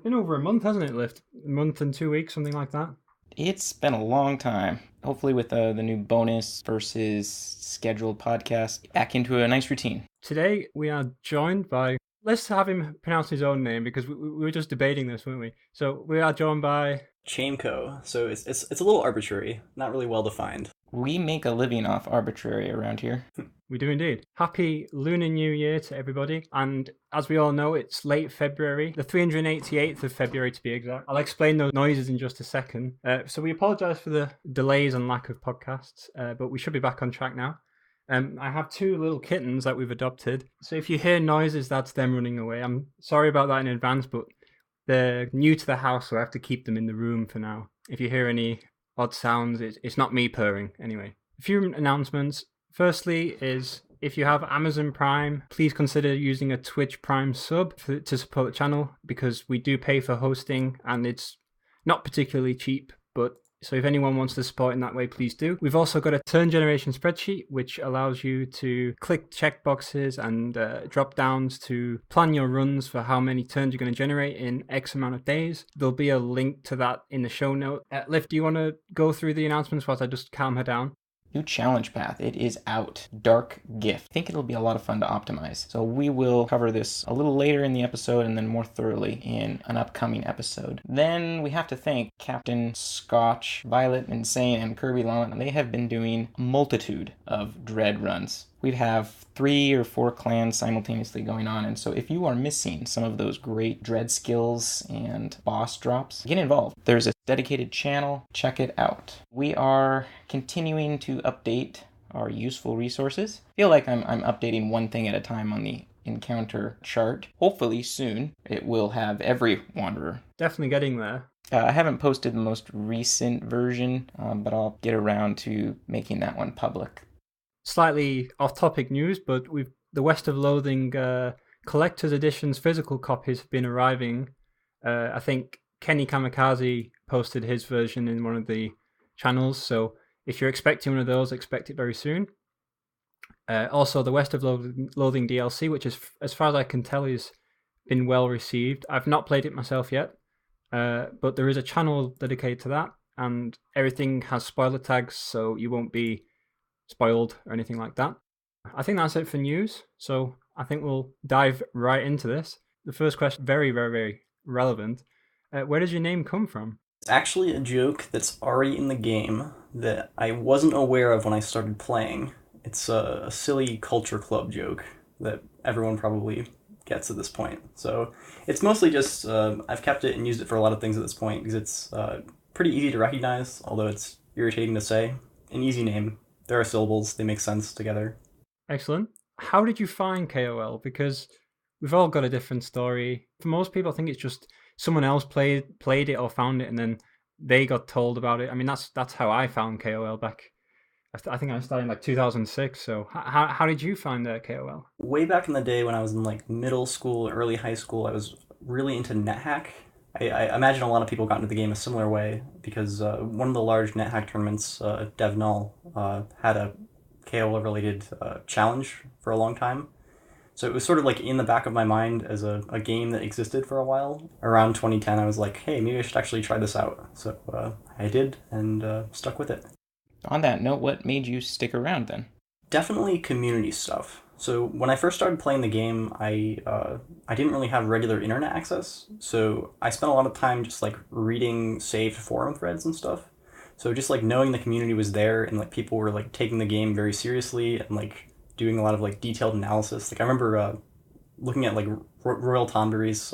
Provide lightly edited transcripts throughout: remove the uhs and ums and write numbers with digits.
been over a month, hasn't it, Lift? A month and 2 weeks, something like that. It's been a long time. Hopefully with the new bonus versus scheduled podcast back into a nice routine. Today we are joined by, let's have him pronounce his own name because we were just debating this, weren't we? So we are joined by Chameco. So it's a little arbitrary, not really well defined. We make a living off arbitrary around here. We do indeed. Happy Lunar New Year to everybody. And as we all know, it's late February, the 388th of February to be exact. I'll explain those noises in just a second. So we apologise for the delays and lack of podcasts, but we should be back on track now. I have two little kittens that we've adopted. So if you hear noises, that's them running away. I'm sorry about that in advance, but they're new to the house, so I have to keep them in the room for now. If you hear any odd sounds, it's not me purring anyway. A few announcements. Firstly is, if you have Amazon Prime, please consider using a Twitch Prime sub to support the channel, because we do pay for hosting and it's not particularly cheap, but so if anyone wants to support in that way, please do. We've also got a turn generation spreadsheet, which allows you to click checkboxes and drop downs to plan your runs for how many turns you're going to generate in X amount of days. There'll be a link to that in the show note. Liv, do you want to go through the announcements whilst I just calm her down? New challenge path. It is out. Dark Gyffte. I think it'll be a lot of fun to optimize. So we will cover this a little later in the episode and then more thoroughly in an upcoming episode. Then we have to thank Captain Scotch, Violet Insane, and Kirby Lallet. They have been doing a multitude of dread runs. We have 3 or 4 clans simultaneously going on, and so if you are missing some of those great dread skills and boss drops, get involved. There's a dedicated channel. Check it out. We are continuing to update our useful resources. I feel like I'm updating one thing at a time on the encounter chart. Hopefully soon it will have every wanderer. Definitely getting there. I haven't posted the most recent version, but I'll get around to making that one public. Slightly off-topic news, but the West of Loathing collector's editions physical copies have been arriving. I think Kenny Kamikaze posted his version in one of the channels, so if you're expecting one of those, expect it very soon. Also, the West of Loathing DLC, which is, as far as I can tell, has been well received. I've not played it myself yet, but there is a channel dedicated to that, and everything has spoiler tags, so you won't be spoiled or anything like that. I think that's it for news, so I think we'll dive right into this. The first question, very, very, very relevant. Where does your name come from? It's actually a joke that's already in the game that I wasn't aware of when I started playing. It's a silly culture club joke that everyone probably gets at this point. So it's mostly just, I've kept it and used it for a lot of things at this point because it's pretty easy to recognize, although it's irritating to say. An easy name. There are syllables, they make sense together. Excellent. How did you find KOL? Because we've all got a different story. For most people, I think it's just someone else played it or found it and then they got told about it. I mean, that's how I found KOL back. I think I started in like 2006. So how did you find KOL? Way back in the day when I was in like middle school, early high school, I was really into NetHack. I imagine a lot of people got into the game a similar way because one of the large NetHack tournaments, DevNull, had a KOL-related challenge for a long time. So it was sort of like in the back of my mind as a game that existed for a while. Around 2010, I was like, hey, maybe I should actually try this out. So I did and stuck with it. On that note, what made you stick around then? Definitely community stuff. So when I first started playing the game, I didn't really have regular internet access, so I spent a lot of time just like reading saved forum threads and stuff. So just like knowing the community was there and like people were like taking the game very seriously and like doing a lot of like detailed analysis. Like I remember looking at like Royal Tombury's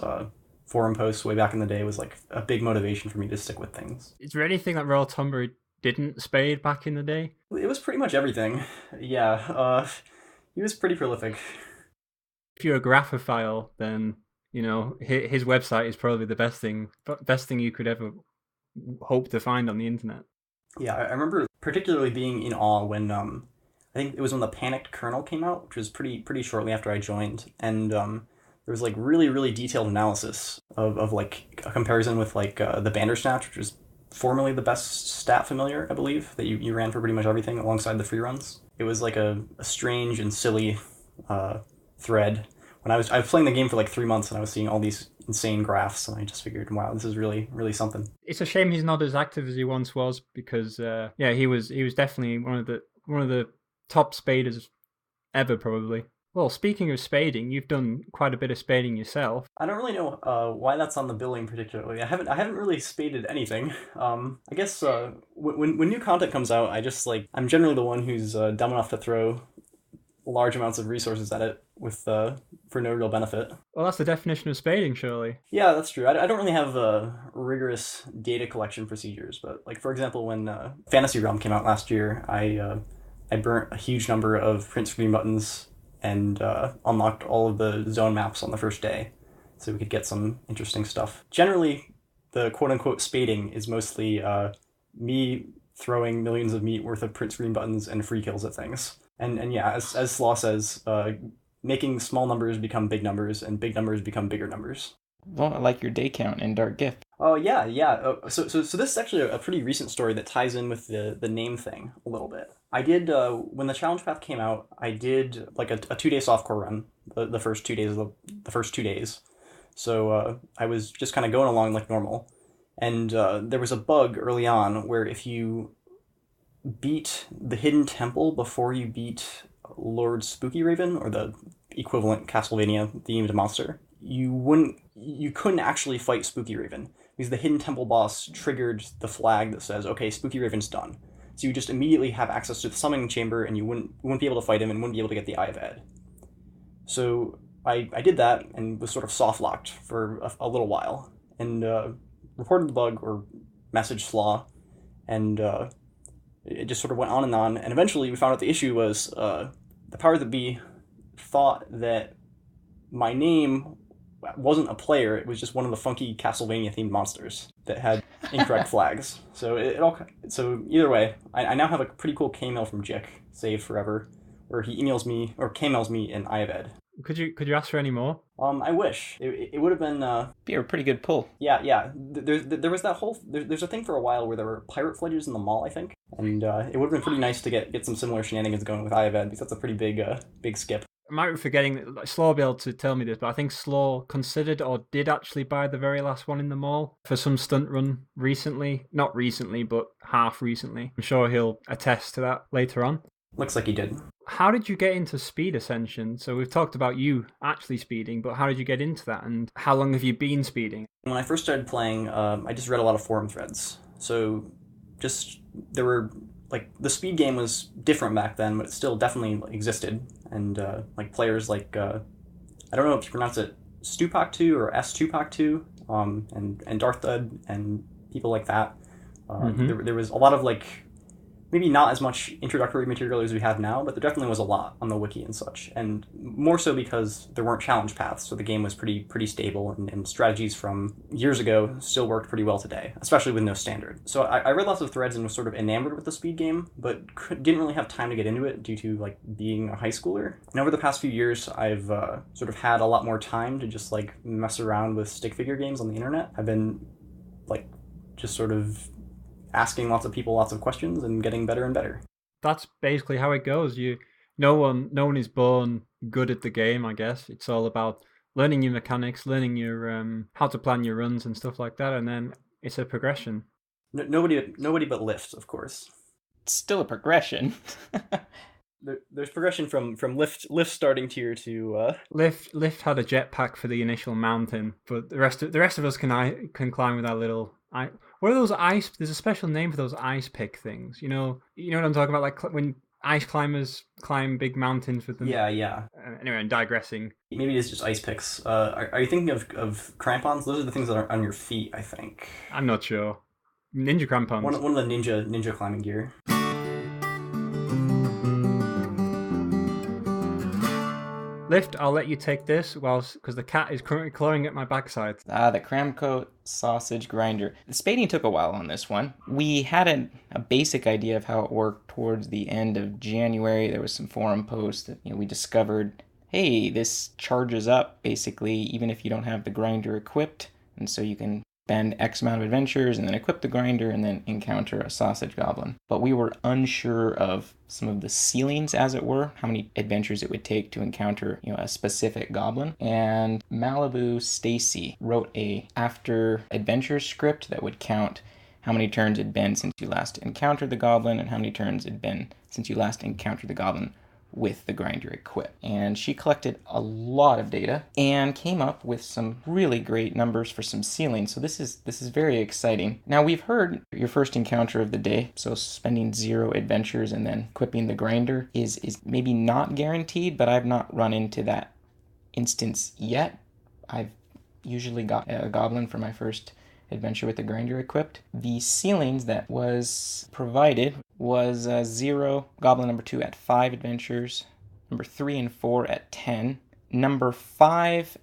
forum posts way back in the day was like a big motivation for me to stick with things. Is there anything that Royal Tombury didn't spade back in the day? It was pretty much everything. Yeah. He was pretty prolific. If you're a graphophile, then you know his website is probably the best thing you could ever hope to find on the internet. Yeah, I remember particularly being in awe when I think it was when the Panicked Kernel came out, which was pretty shortly after I joined, and there was like really detailed analysis of like a comparison with like the Bandersnatch, which was formerly the best stat familiar, I believe, that you ran for pretty much everything alongside the free runs. It was like a strange and silly thread when I was playing the game for like 3 months and I was seeing all these insane graphs, and I just figured, wow, this is really, really something. It's a shame he's not as active as he once was, because he was definitely one of the top spaders ever, probably. Well, speaking of spading, you've done quite a bit of spading yourself. I don't really know why that's on the billing particularly. I haven't really spaded anything. I guess when new content comes out, I'm generally the one who's dumb enough to throw large amounts of resources at it with for no real benefit. Well, that's the definition of spading, surely. Yeah, that's true. I don't really have rigorous data collection procedures, but like for example, when Fantasy Realm came out last year, I burnt a huge number of print screen buttons and unlocked all of the zone maps on the first day, so we could get some interesting stuff. Generally, the quote-unquote spading is mostly me throwing millions of meat worth of print screen buttons and free kills at things. And yeah, as Slaw says, making small numbers become big numbers, and big numbers become bigger numbers. Well, I like your day count in Dark Gyffte. Oh, yeah. So this is actually a pretty recent story that ties in with the name thing a little bit. I did, when the challenge path came out, I did like a 2-day softcore run, the first 2 days the first 2 days. So I was just kind of going along like normal. And there was a bug early on where if you beat the hidden temple before you beat Lord Spooky Raven, or the equivalent Castlevania themed monster, you couldn't actually fight Spooky Raven because the hidden temple boss triggered the flag that says, okay, Spooky Raven's done. So you just immediately have access to the summoning chamber, and you wouldn't be able to fight him and wouldn't be able to get the Eye of Ed. So I did that and was sort of soft locked for a little while, and reported the bug or messaged Slaw, and it just sort of went on, and eventually we found out the issue was the power that be thought that my name wasn't a player, it was just one of the funky Castlevania themed monsters that had incorrect flags. So so either way, I now have a pretty cool K-mail from Jick saved forever, where he emails me or K-mails me in Eye of Ed. Could you ask for any more? I wish it would have been. Be a pretty good pull. Yeah. There was that whole. There's a thing for a while where there were pirate fledges in the mall, I think, and it would have been pretty nice to get some similar shenanigans going with Eye of Ed, because that's a pretty big skip. I might be forgetting, Slaw will be able to tell me this, but I think Slaw considered or did actually buy the very last one in the mall for some stunt run recently. Not recently, but half recently. I'm sure he'll attest to that later on. Looks like he did. How did you get into speed Ascension? So we've talked about you actually speeding, but how did you get into that, and how long have you been speeding? When I first started playing, I just read a lot of forum threads. So there were, like, the speed game was different back then, but it still definitely existed. And like players like, I don't know if you pronounce it Stupak2 or S2Pak2, and Darth and people like that. There was a lot of, like, maybe not as much introductory material as we have now, but there definitely was a lot on the wiki and such. And more so because there weren't challenge paths, so the game was pretty stable, and strategies from years ago still worked pretty well today, especially with no standard. So I read lots of threads and was sort of enamored with the speed game, but didn't really have time to get into it due to, like, being a high schooler. And over the past few years, I've sort of had a lot more time to just, like, mess around with stick figure games on the internet. I've been, like, just sort of asking lots of people lots of questions and getting better and better. That's basically how it goes. No one is born good at the game, I guess. It's all about learning your mechanics, learning your how to plan your runs and stuff like that, and then it's a progression. Nobody but Lift, of course. It's still a progression. There's progression from lift starting tier to Lift had a jetpack for the initial mountain, but the rest of us can climb with our little. What are those ice? There's a special name for those ice pick things. You know what I'm talking about, like when ice climbers climb big mountains with them. Yeah. Anyway, I'm digressing. Maybe it's just ice picks. Are you thinking of crampons? Those are the things that are on your feet, I think. I'm not sure. Ninja crampons. One of the ninja climbing gear. Lift, I'll let you take this because the cat is currently clawing at my backside. The Kramco sausage grinder. The spading took a while on this one. We had a basic idea of how it worked towards the end of January. There was some forum posts that we discovered, hey, this charges up basically even if you don't have the grinder equipped, and so you can spend X amount of adventures and then equip the grinder and then encounter a sausage goblin. But we were unsure of some of the ceilings, as it were, how many adventures it would take to encounter, a specific goblin. And Malibu Stacy wrote a after adventure script that would count how many turns it'd been since you last encountered the goblin and how many turns it'd been since you last encountered the goblin with the grinder equipped. And she collected a lot of data and came up with some really great numbers for some ceilings. So this is very exciting. Now, we've heard your first encounter of the day, so spending 0 adventures and then equipping the grinder is maybe not guaranteed, but I've not run into that instance yet. I've usually got a goblin for my first adventure with the grinder equipped. The ceilings that was provided was 0, goblin number 2 at 5 adventures, number 3 and 4 at 10. Number 5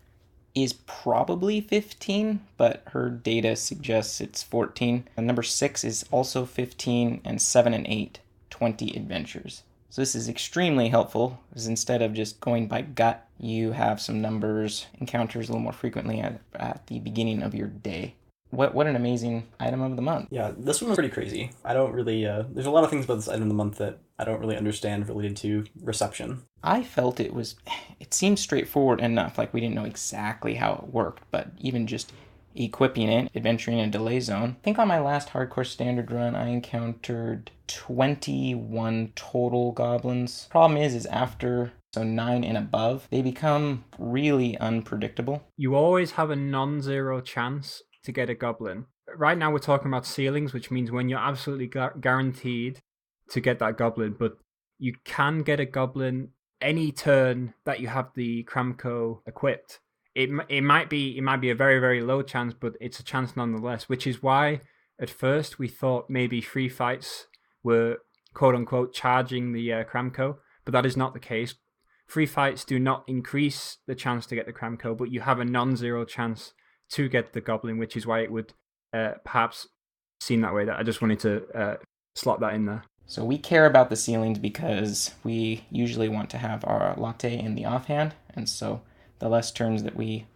is probably 15, but her data suggests it's 14. And number 6 is also 15, and 7 and 8, 20 adventures. So this is extremely helpful, because instead of just going by gut, you have some numbers, encounters a little more frequently at the beginning of your day. What an amazing item of the month. Yeah, this one was pretty crazy. I don't really, there's a lot of things about this item of the month that I don't really understand related to reception. I felt it seemed straightforward enough, like we didn't know exactly how it worked, but even just equipping it, adventuring in a delay zone. I think on my last hardcore standard run, I encountered 21 total goblins. Problem is after 9 and above, they become really unpredictable. You always have a non-zero chance to get a goblin. Right now we're talking about ceilings, which means when you're absolutely guaranteed to get that goblin, but you can get a goblin any turn that you have the Kramco equipped. It might be a very, very low chance, but it's a chance nonetheless, which is why at first we thought maybe free fights were quote unquote charging the Kramco, but that is not the case. Free fights do not increase the chance to get the Kramco, but you have a non-zero chance to get the goblin, which is why it would perhaps seem that way. That I just wanted to slot that in there. So we care about the ceilings because we usually want to have our latte in the offhand, and so the less turns that we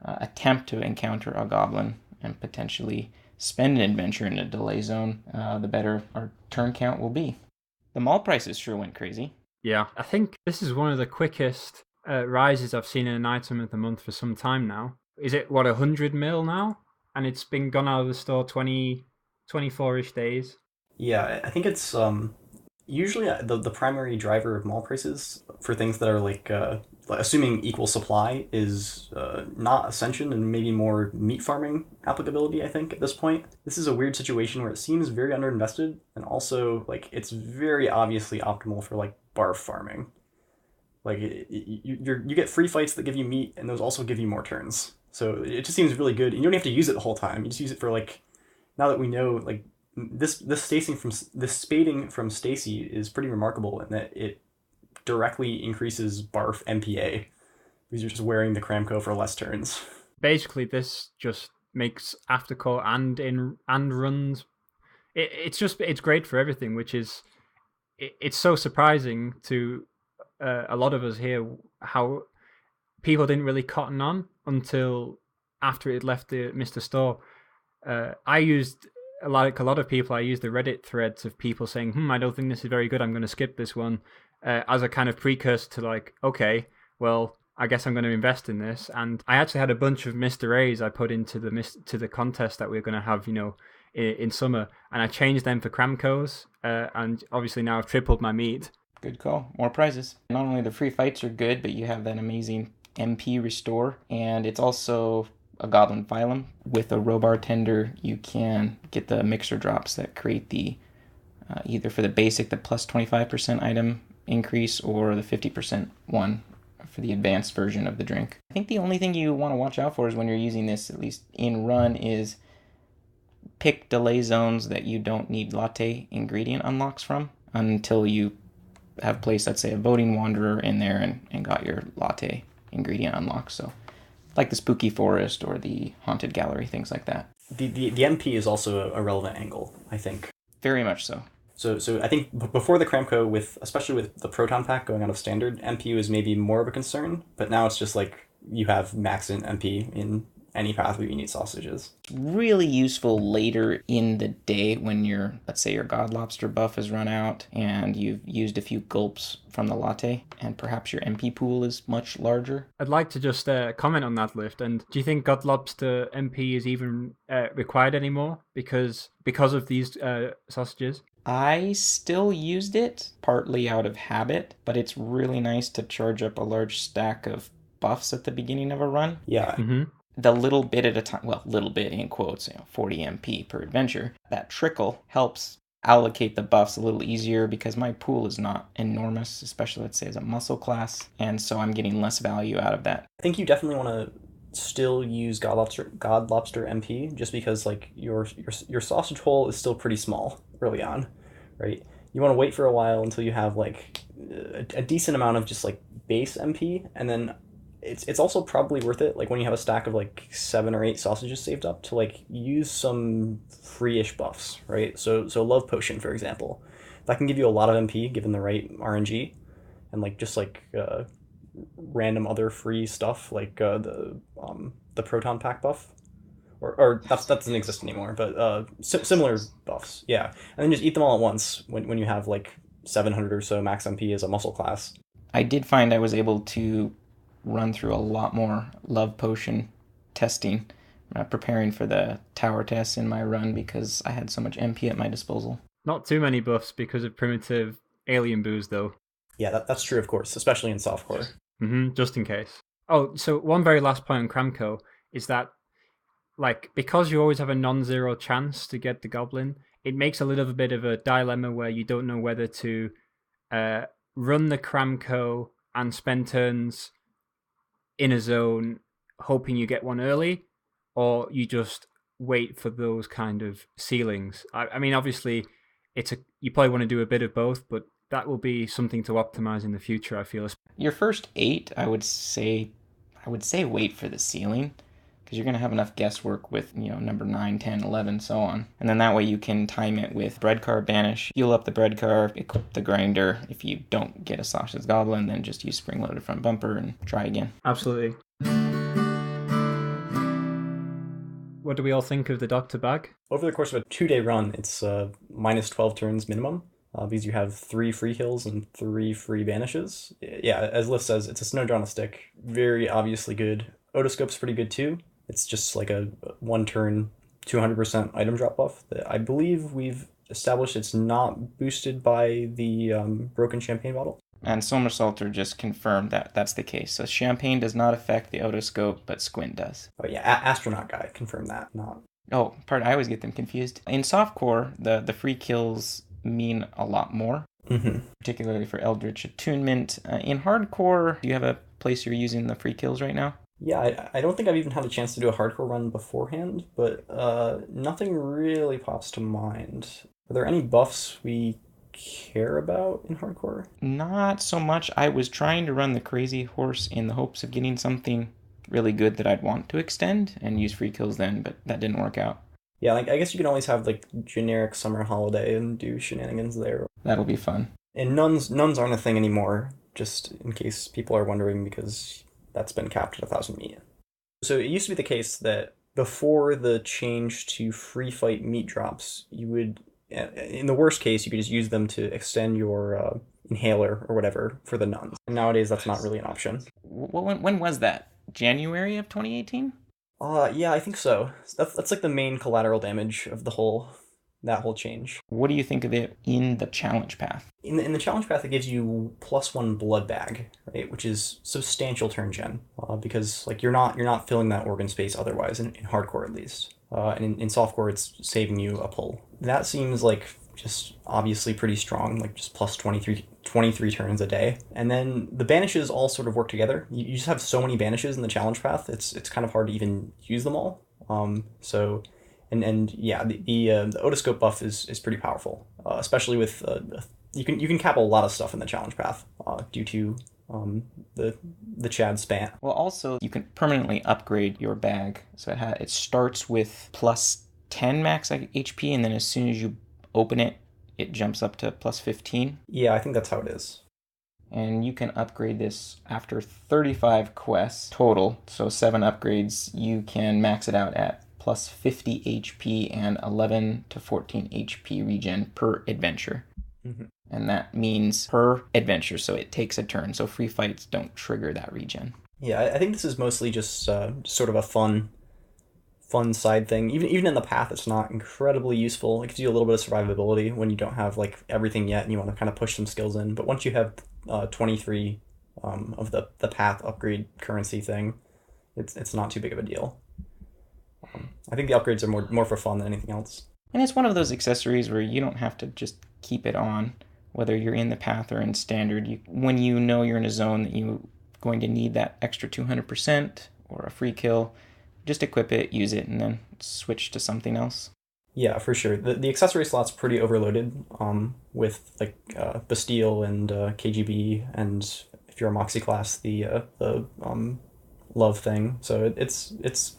attempt to encounter a goblin and potentially spend an adventure in a delay zone, the better our turn count will be. The mall prices sure went crazy. Yeah, I think this is one of the quickest rises I've seen in an item of the month for some time now. Is it, 100 mil now? And it's been gone out of the store 24-ish days. Yeah, I think it's usually the primary driver of mall prices for things that are like assuming equal supply is not Ascension and maybe more meat farming applicability, I think, at this point. This is a weird situation where it seems very underinvested, and also like it's very obviously optimal for like barf farming. Like you get free fights that give you meat, and those also give you more turns. So it just seems really good, and you don't have to use it the whole time. You just use it for like, now that we know, like this spading from Stacy is pretty remarkable in that it directly increases barf MPA because you're just wearing the Kramco for less turns. Basically, this just makes aftercall and runs. It's great for everything, which is it's so surprising to a lot of us here how people didn't really cotton on until after it left the Mr. Store. I used, like a lot of people, I used the Reddit threads of people saying, I don't think this is very good, I'm going to skip this one, as a kind of precursor to like, okay, well, I guess I'm going to invest in this. And I actually had a bunch of Mr. A's I put into the contest that we we're going to have, in summer, and I changed them for Kramcos, and obviously now I've tripled my meat. Good call. More prizes. Not only the free fights are good, but you have that amazing MP restore, and it's also a goblin phylum. With a row bartender, you can get the mixer drops that create the either for the basic, the plus 25% item increase, or the 50% one for the advanced version of the drink. I think the only thing you want to watch out for is when you're using this, at least in run, is pick delay zones that you don't need latte ingredient unlocks from until you have placed, let's say, a voting wanderer in there and got your latte ingredient unlocked. So like the spooky forest or the haunted gallery, things like that. The MP is also a relevant angle, I think. Very much so. So I think before the Kramco, especially with the proton pack going out of standard, MP was maybe more of a concern, but now it's just like you have max in MP in any path where you need sausages. Really useful later in the day when let's say your God Lobster buff has run out and you've used a few gulps from the latte and perhaps your MP pool is much larger. I'd like to just comment on that, Lift. And do you think God Lobster MP is even required anymore because of these sausages? I still used it, partly out of habit, but it's really nice to charge up a large stack of buffs at the beginning of a run. Yeah. Mm-hmm. The little bit at a time, well, little bit in quotes, 40 MP per adventure, that trickle helps allocate the buffs a little easier because my pool is not enormous, especially let's say as a muscle class, and so I'm getting less value out of that. I think you definitely want to still use God Lobster MP just because like your sausage hole is still pretty small early on, right? You want to wait for a while until you have like a decent amount of just like base MP, and then it's also probably worth it, like when you have a stack of like 7 or 8 sausages saved up, to like use some free-ish buffs, right? So Love Potion, for example, that can give you a lot of MP given the right RNG, and like just like random other free stuff like the Proton Pack buff, or that doesn't exist anymore, but similar buffs, yeah, and then just eat them all at once when you have like 700 or so max MP as a muscle class. I did find I was able to run through a lot more Love Potion testing, preparing for the tower tests in my run because I had so much MP at my disposal. Not too many buffs because of primitive alien booze, though. Yeah, that's true, of course, especially in softcore. Mm-hmm, just in case. Oh, so one very last point on Kramco is that, like, because you always have a non-zero chance to get the goblin, it makes a little bit of a dilemma where you don't know whether to run the Kramco and spend turns in a zone hoping you get one early, or you just wait for those kind of ceilings. I mean, obviously, you probably want to do a bit of both, but that will be something to optimize in the future, I feel. Your first 8, I would say wait for the ceiling, because you're going to have enough guesswork with, number 9, 10, 11, so on. And then that way you can time it with bread car banish, heal up the bread car, equip the grinder. If you don't get a sausage goblin, then just use spring-loaded front bumper and try again. Absolutely. What do we all think of the Doctor bag? Over the course of a 2-day run, it's minus 12 turns minimum, because you have 3 free kills and 3 free banishes. Yeah, as Liv says, it's a snowdrop on a stick. Very obviously good. Otoscope's pretty good too. It's just like a 1-turn, 200% item drop buff that I believe we've established it's not boosted by the broken champagne bottle. And Somersaulter just confirmed that that's the case. So champagne does not affect the otoscope, but Squint does. Oh yeah, Astronaut Guy confirmed that, not... Oh, pardon, I always get them confused. In softcore, the free kills mean a lot more, particularly for Eldritch Attunement. In hardcore, do you have a place you're using the free kills right now? Yeah, I don't think I've even had a chance to do a hardcore run beforehand, but nothing really pops to mind. Are there any buffs we care about in hardcore? Not so much. I was trying to run the Crazy Horse in the hopes of getting something really good that I'd want to extend and use free kills then, but that didn't work out. Yeah, like I guess you can always have like generic summer holiday and do shenanigans there. That'll be fun. And nuns aren't a thing anymore, just in case people are wondering, because that's been capped at 1,000 meat. So it used to be the case that before the change to free fight meat drops, you would, in the worst case, you could just use them to extend your inhaler or whatever for the nuns. And nowadays, that's not really an option. When was that? January of 2018? Yeah, I think so. That's like the main collateral damage of that whole change. What do you think of it in the challenge path? In the challenge path, it gives you +1 blood bag, right, which is substantial turn gen, because like you're not filling that organ space otherwise in hardcore at least, and in softcore it's saving you a pull. That seems like just obviously pretty strong, like just plus 23 turns a day. And then the banishes all sort of work together. You just have so many banishes in the challenge path, it's kind of hard to even use them all. So. And yeah, the otoscope buff is pretty powerful, especially with you can cap a lot of stuff in the challenge path due to the Chad span. Well, also you can permanently upgrade your bag, so it starts with +10 max HP, and then as soon as you open it, it jumps up to +15. Yeah, I think that's how it is. And you can upgrade this after 35 quests total. So 7 upgrades, you can max it out at plus 50 HP and 11 to 14 HP regen per adventure. Mm-hmm. And that means per adventure, so it takes a turn. So free fights don't trigger that regen. Yeah, I think this is mostly just sort of a fun side thing. Even in the path, it's not incredibly useful. It gives you a little bit of survivability when you don't have like everything yet and you want to kind of push some skills in. But once you have 23 of the path upgrade currency thing, it's not too big of a deal. I think the upgrades are more for fun than anything else. And it's one of those accessories where you don't have to just keep it on, whether you're in the path or in standard. When you know you're in a zone that you're going to need that extra 200% or a free kill, just equip it, use it, and then switch to something else. Yeah, for sure. The accessory slot's pretty overloaded with like Bastille and KGB, and if you're a Moxie class, the love thing. So it's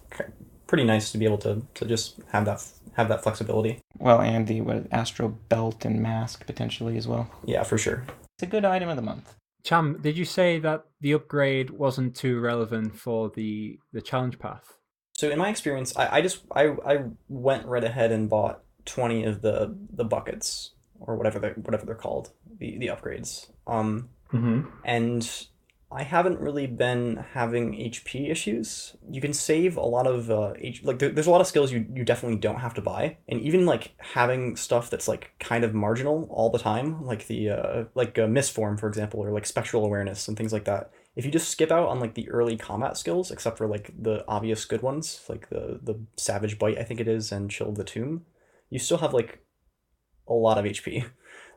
pretty nice to be able to just have that flexibility. Well, and the Astro Belt and Mask potentially as well. Yeah, for sure. It's a good item of the month. Cham, did you say that the upgrade wasn't too relevant for the challenge path? So in my experience, I went right ahead and bought 20 of the buckets or whatever they're called, the upgrades. And I haven't really been having HP issues. You can save a lot of there's a lot of skills you definitely don't have to buy, and even like having stuff that's like kind of marginal all the time, like the misform, for example, or like spectral awareness and things like that. If you just skip out on like the early combat skills, except for like the obvious good ones, like the Savage Bite, I think it is, and Chill of the Tomb, you still have like a lot of HP.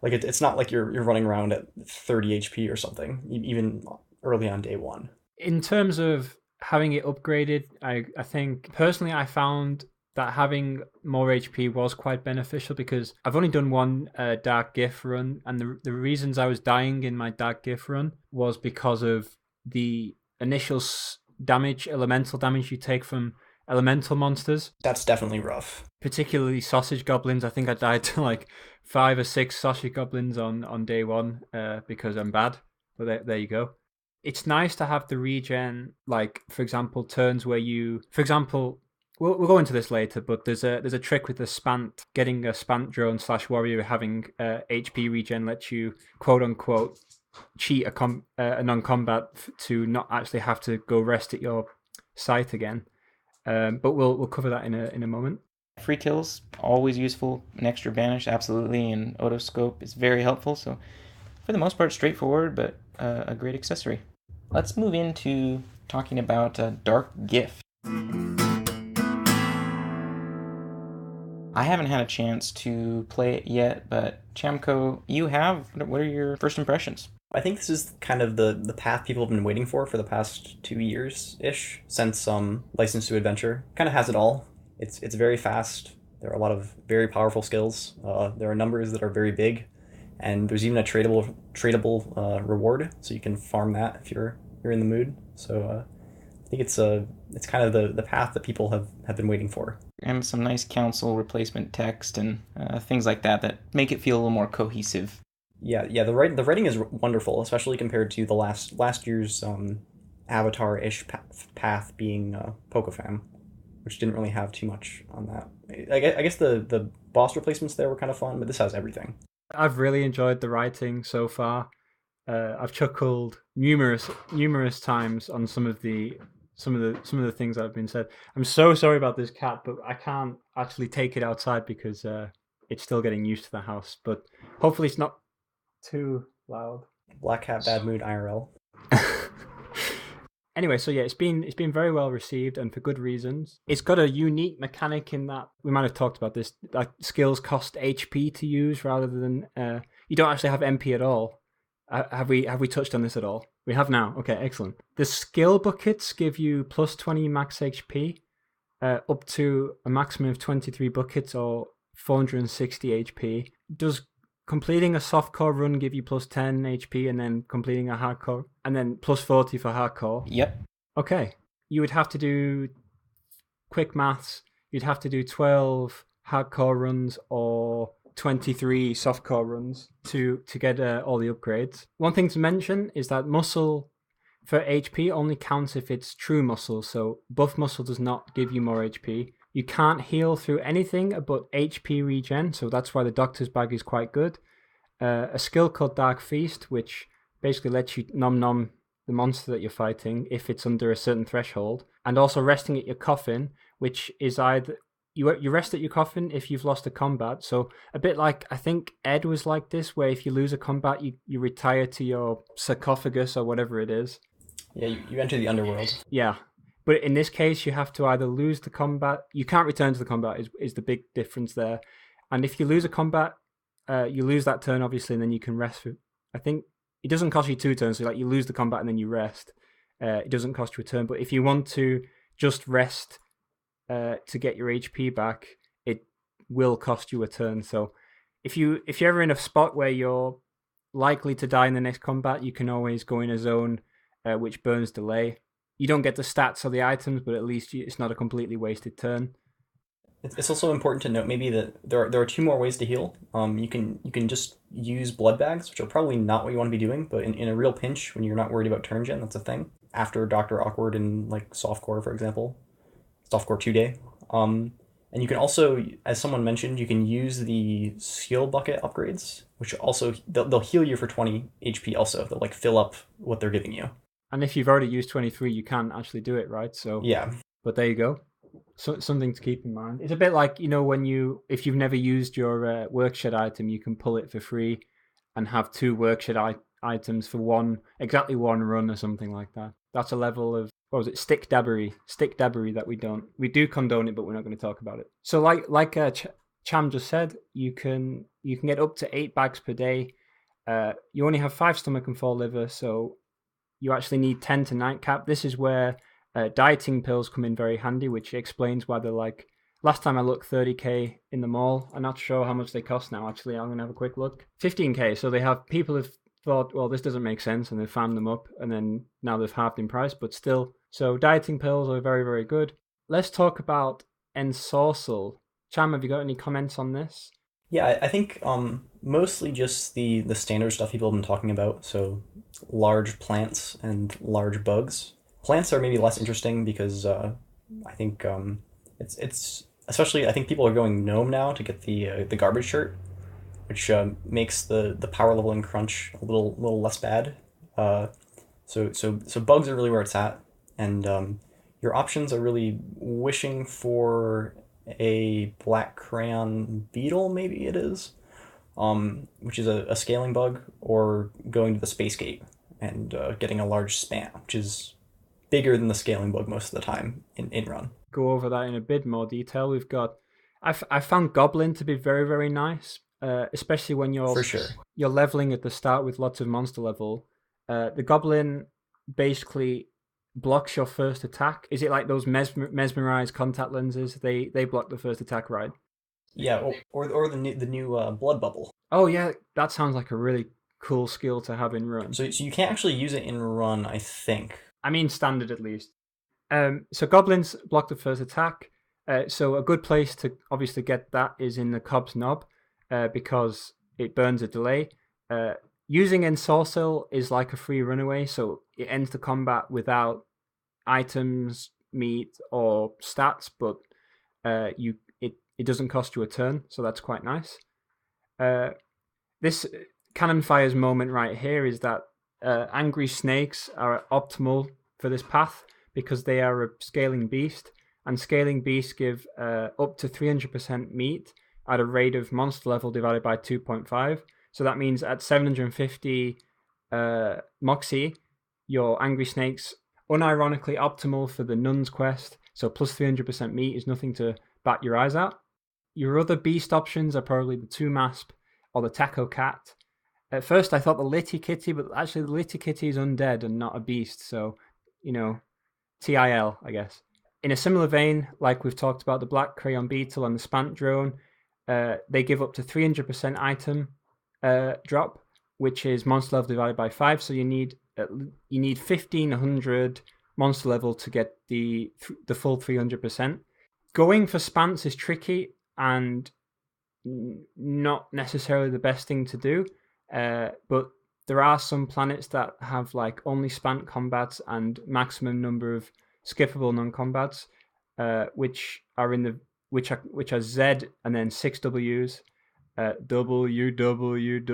Like it's not like you're running around at 30 HP or something, even early on day one. In terms of having it upgraded, I think personally I found that having more HP was quite beneficial because I've only done one Dark Gyffte run, and the reasons I was dying in my Dark Gyffte run was because of the initial elemental damage you take from elemental monsters. That's definitely rough. Particularly sausage goblins. I think I died to like 5 or 6 sausage goblins on day one because I'm bad. But there you go. It's nice to have the regen, like, for example, turns where we'll go into this later, but there's a trick with the Spant. Getting a Spant drone / warrior having HP regen lets you, quote unquote, cheat a non-combat to not actually have to go rest at your site again. But we'll cover that in a moment. Free kills, always useful. An extra banish, absolutely, and otoscope is very helpful. So for the most part, straightforward, but a great accessory. Let's move into talking about Dark Gyffte. I haven't had a chance to play it yet, but Chameco, you have. What are your first impressions? I think this is kind of the path people have been waiting for the past 2 years-ish, since License to Adventure. Kind of has it all. It's very fast. There are a lot of very powerful skills. There are numbers that are very big, and there's even a tradable reward, so you can farm that if you're in the mood. So I think it's kind of the path that people have been waiting for. And some nice council replacement text and things like that make it feel a little more cohesive. Yeah. The writing is wonderful, especially compared to the last year's Avatar-ish path being Pokefam, which didn't really have too much on that. I guess the boss replacements there were kind of fun, but this has everything. I've really enjoyed the writing so far. I've chuckled numerous times on some of the things that have been said. I'm so sorry about this cat, but I can't actually take it outside because it's still getting used to the house. But hopefully it's not too loud. Black Cat Bad Mood IRL. Anyway, so yeah, it's been very well received and for good reasons. It's got a unique mechanic in that we might have talked about this. Like skills cost HP to use rather than you don't actually have MP at all. Have we touched on this at all? We have now. Okay, excellent. The skill buckets give you plus 20 max HP, up to a maximum of 23 buckets or 460 HP. Does completing a softcore run give you plus 10 HP and then completing a hardcore and then plus 40 for hardcore? Yep. Okay. You would have to do quick maths. You'd have to do 12 hardcore runs or 23 softcore runs to get all the upgrades. One thing to mention is that muscle for HP only counts if it's true muscle, so buff muscle does not give you more HP. You can't heal through anything but HP regen, so that's why the Doctor's Bag is quite good. A skill called Dark Feast, which basically lets you nom the monster that you're fighting if it's under a certain threshold, and also resting at your coffin, which is either you rest at your coffin if you've lost a combat. So a bit like, I think Ed was like this, where if you lose a combat, you retire to your sarcophagus or whatever it is. Yeah, you enter the underworld. Yeah, but in this case, you have to either lose the combat. You can't return to the combat is the big difference there. And if you lose a combat, you lose that turn, obviously, and then you can rest for, I think, it doesn't cost you 2 turns, so like you lose the combat and then you rest. It doesn't cost you a turn, but if you want to just rest to get your HP back, it will cost you a turn. So if you're ever in a spot where you're likely to die in the next combat, you can always go in a zone which burns delay. You don't get the stats or the items, but at least it's not a completely wasted turn. It's also important to note maybe that there are 2 more ways to heal. You can just use blood bags, which are probably not what you want to be doing, but in a real pinch, when you're not worried about turn gen, that's a thing. After Dr. Awkward in like softcore, for example, softcore 2 day. And you can also, as someone mentioned, you can use the skill bucket upgrades, which also they'll heal you for 20 HP. Also, they'll like fill up what they're giving you. And if you've already used 23, you can't actually do it, right? So yeah. But there you go. So, something to keep in mind. It's a bit like, if you've never used your workshed item, you can pull it for free and have 2 workshed items for exactly one run or something like that. That's a level of, what was it, stick dabbery that we do condone it, but we're not going to talk about it. So like Cham just said, you can get up to 8 bags per day. You only have 5 stomach and 4 liver, so you actually need 10 to nightcap. This is where dieting pills come in very handy, which explains why they're like, last time I looked, 30k in the mall. I'm not sure how much they cost now, actually. I'm going to have a quick look. 15k, so people have thought, well, this doesn't make sense, and they've farmed them up, and then now they've halved in price, but still. So dieting pills are very, very good. Let's talk about ensorcel. Cham, have you got any comments on this? Yeah, I think mostly just the standard stuff people have been talking about, so large plants and large bugs. Plants are maybe less interesting because I think it's especially, I think people are going gnome now to get the garbage shirt, which makes the power level in crunch a little less bad. So bugs are really where it's at, and your options are really wishing for a black crayon beetle, maybe it is, which is a scaling bug, or going to the space gate and getting a large span, which is bigger than the scaling bug most of the time in run. Go over that in a bit more detail. We've got, I found goblin to be very, very nice, especially when you're leveling at the start with lots of monster level. The goblin basically blocks your first attack. Is it like those mesmerized contact lenses? They block the first attack, right? Yeah, or the new blood bubble. Oh yeah, that sounds like a really cool skill to have in run. So you can't actually use it in run, I think. I mean standard at least. So goblins block the first attack. So a good place to obviously get that is in the Cob's Knob, because it burns a delay. Using Ensorcel is like a free runaway, so it ends the combat without items, meat, or stats, but it doesn't cost you a turn, so that's quite nice. This Cannon Fire's moment right here is that Angry Snakes are optimal for this path because they are a scaling beast, and scaling beasts give up to 300% meat at a rate of monster level divided by 2.5. So that means at 750 Moxie, your Angry Snakes, unironically optimal for the Nun's quest, so plus 300% meat is nothing to bat your eyes at. Your other beast options are probably the Tumasp or the Taco Cat. At first I thought the Litty Kitty, but actually the Litty Kitty is undead and not a beast, so, TIL, I guess. In a similar vein, like we've talked about the Black Crayon Beetle and the Spant Drone, they give up to 300% item drop, which is monster level divided by 5, so you need 1500 monster level to get the full 300%. Going for Spants is tricky, and not necessarily the best thing to do, but there are some planets that have like only spant combats and maximum number of skippable non-combats, which are which are Z and then 6 W's, W,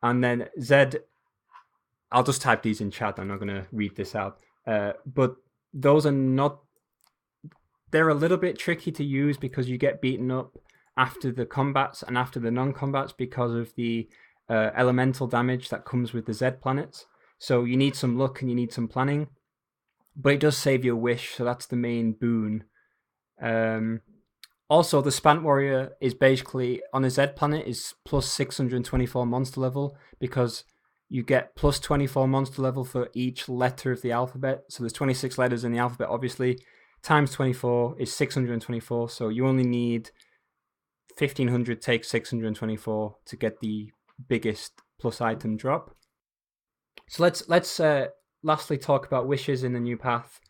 and then Z. I'll just type these in chat. I'm not going to read this out. But those are not. They're a little bit tricky to use because you get beaten up after the combats and after the non-combats because of the elemental damage that comes with the Z planets. So you need some luck and you need some planning. But it does save you a wish, so that's the main boon. Also, the Spant Warrior is basically, on a Z planet, is plus 624 monster level because you get plus 24 monster level for each letter of the alphabet. So there's 26 letters in the alphabet, obviously. Times 24 is 624, so you only need 1500 take 624 to get the biggest plus item drop. So let's lastly talk about wishes in the new path.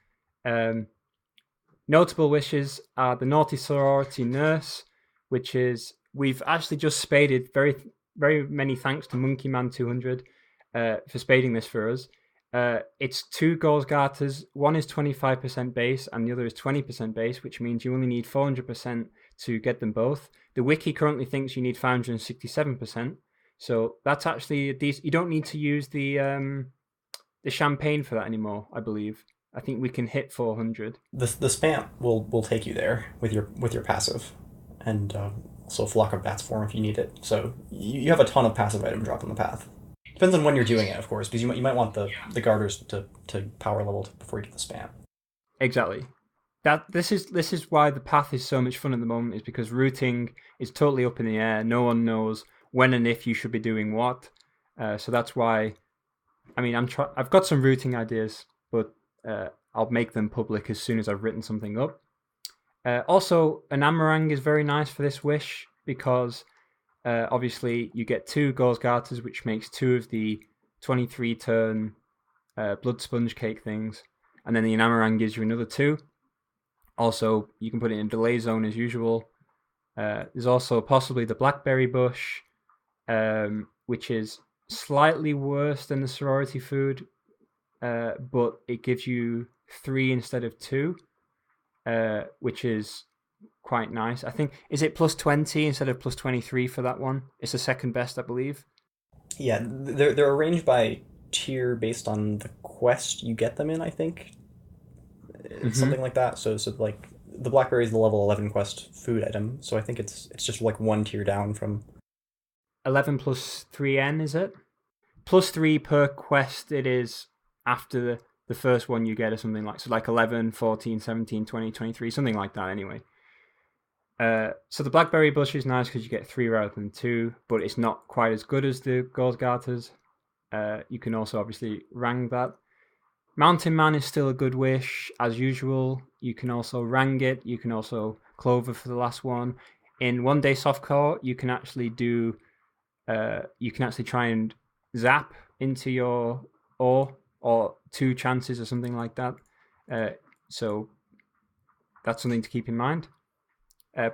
Notable wishes are the Naughty Sorority Nurse, which is, we've actually just spaded, very, very many thanks to Monkey Man 200 for spading this for us. It's 2 Goals Garters, one is 25% base and the other is 20% base, which means you only need 400% to get them both. The wiki currently thinks you need 567%, so that's actually a decent. You don't need to use the champagne for that anymore, I believe. I think we can hit 400. The spam will take you there with your passive, and also Flock of Bats form if you need it. So you have a ton of passive item drop on the path. Depends on when you're doing it, of course, because you might want the garters to power level before you get the spam. Exactly. This is why the path is so much fun at the moment, is because routing is totally up in the air. No one knows when and if you should be doing what. So that's why. I mean, I've got some routing ideas, but I'll make them public as soon as I've written something up. Also, an Amarang is very nice for this wish because obviously you get 2 Goals Garters, which makes 2 of the 23 turn blood sponge cake things, and then the Amarang gives you another 2. Also, you can put it in delay zone as usual. There's also possibly the Blackberry Bush, which is slightly worse than the sorority food, but it gives you 3 instead of 2, which is quite nice. I think, is it plus 20 instead of plus 23 for that one? It's the second best, I believe. Yeah, they're arranged by tier based on the quest you get them in, I think. It's something like that. So like the Blackberry is the level 11 quest food item, so I think it's just like 1 tier down from 11 plus 3N, is it? Plus 3 per quest it is after the first one you get, or something like, so like 11, 14, 17, 20, 23, something like that anyway. So the Blackberry Bush is nice because you get 3 rather than 2, but it's not quite as good as the Gold Garters. You can also obviously rang that. Mountain Man is still a good wish, as usual. You can also rang it. You can also Clover for the last one. In 1 day softcore, you can actually do. You can actually try and zap into your ore, or 2 chances or something like that. So that's something to keep in mind.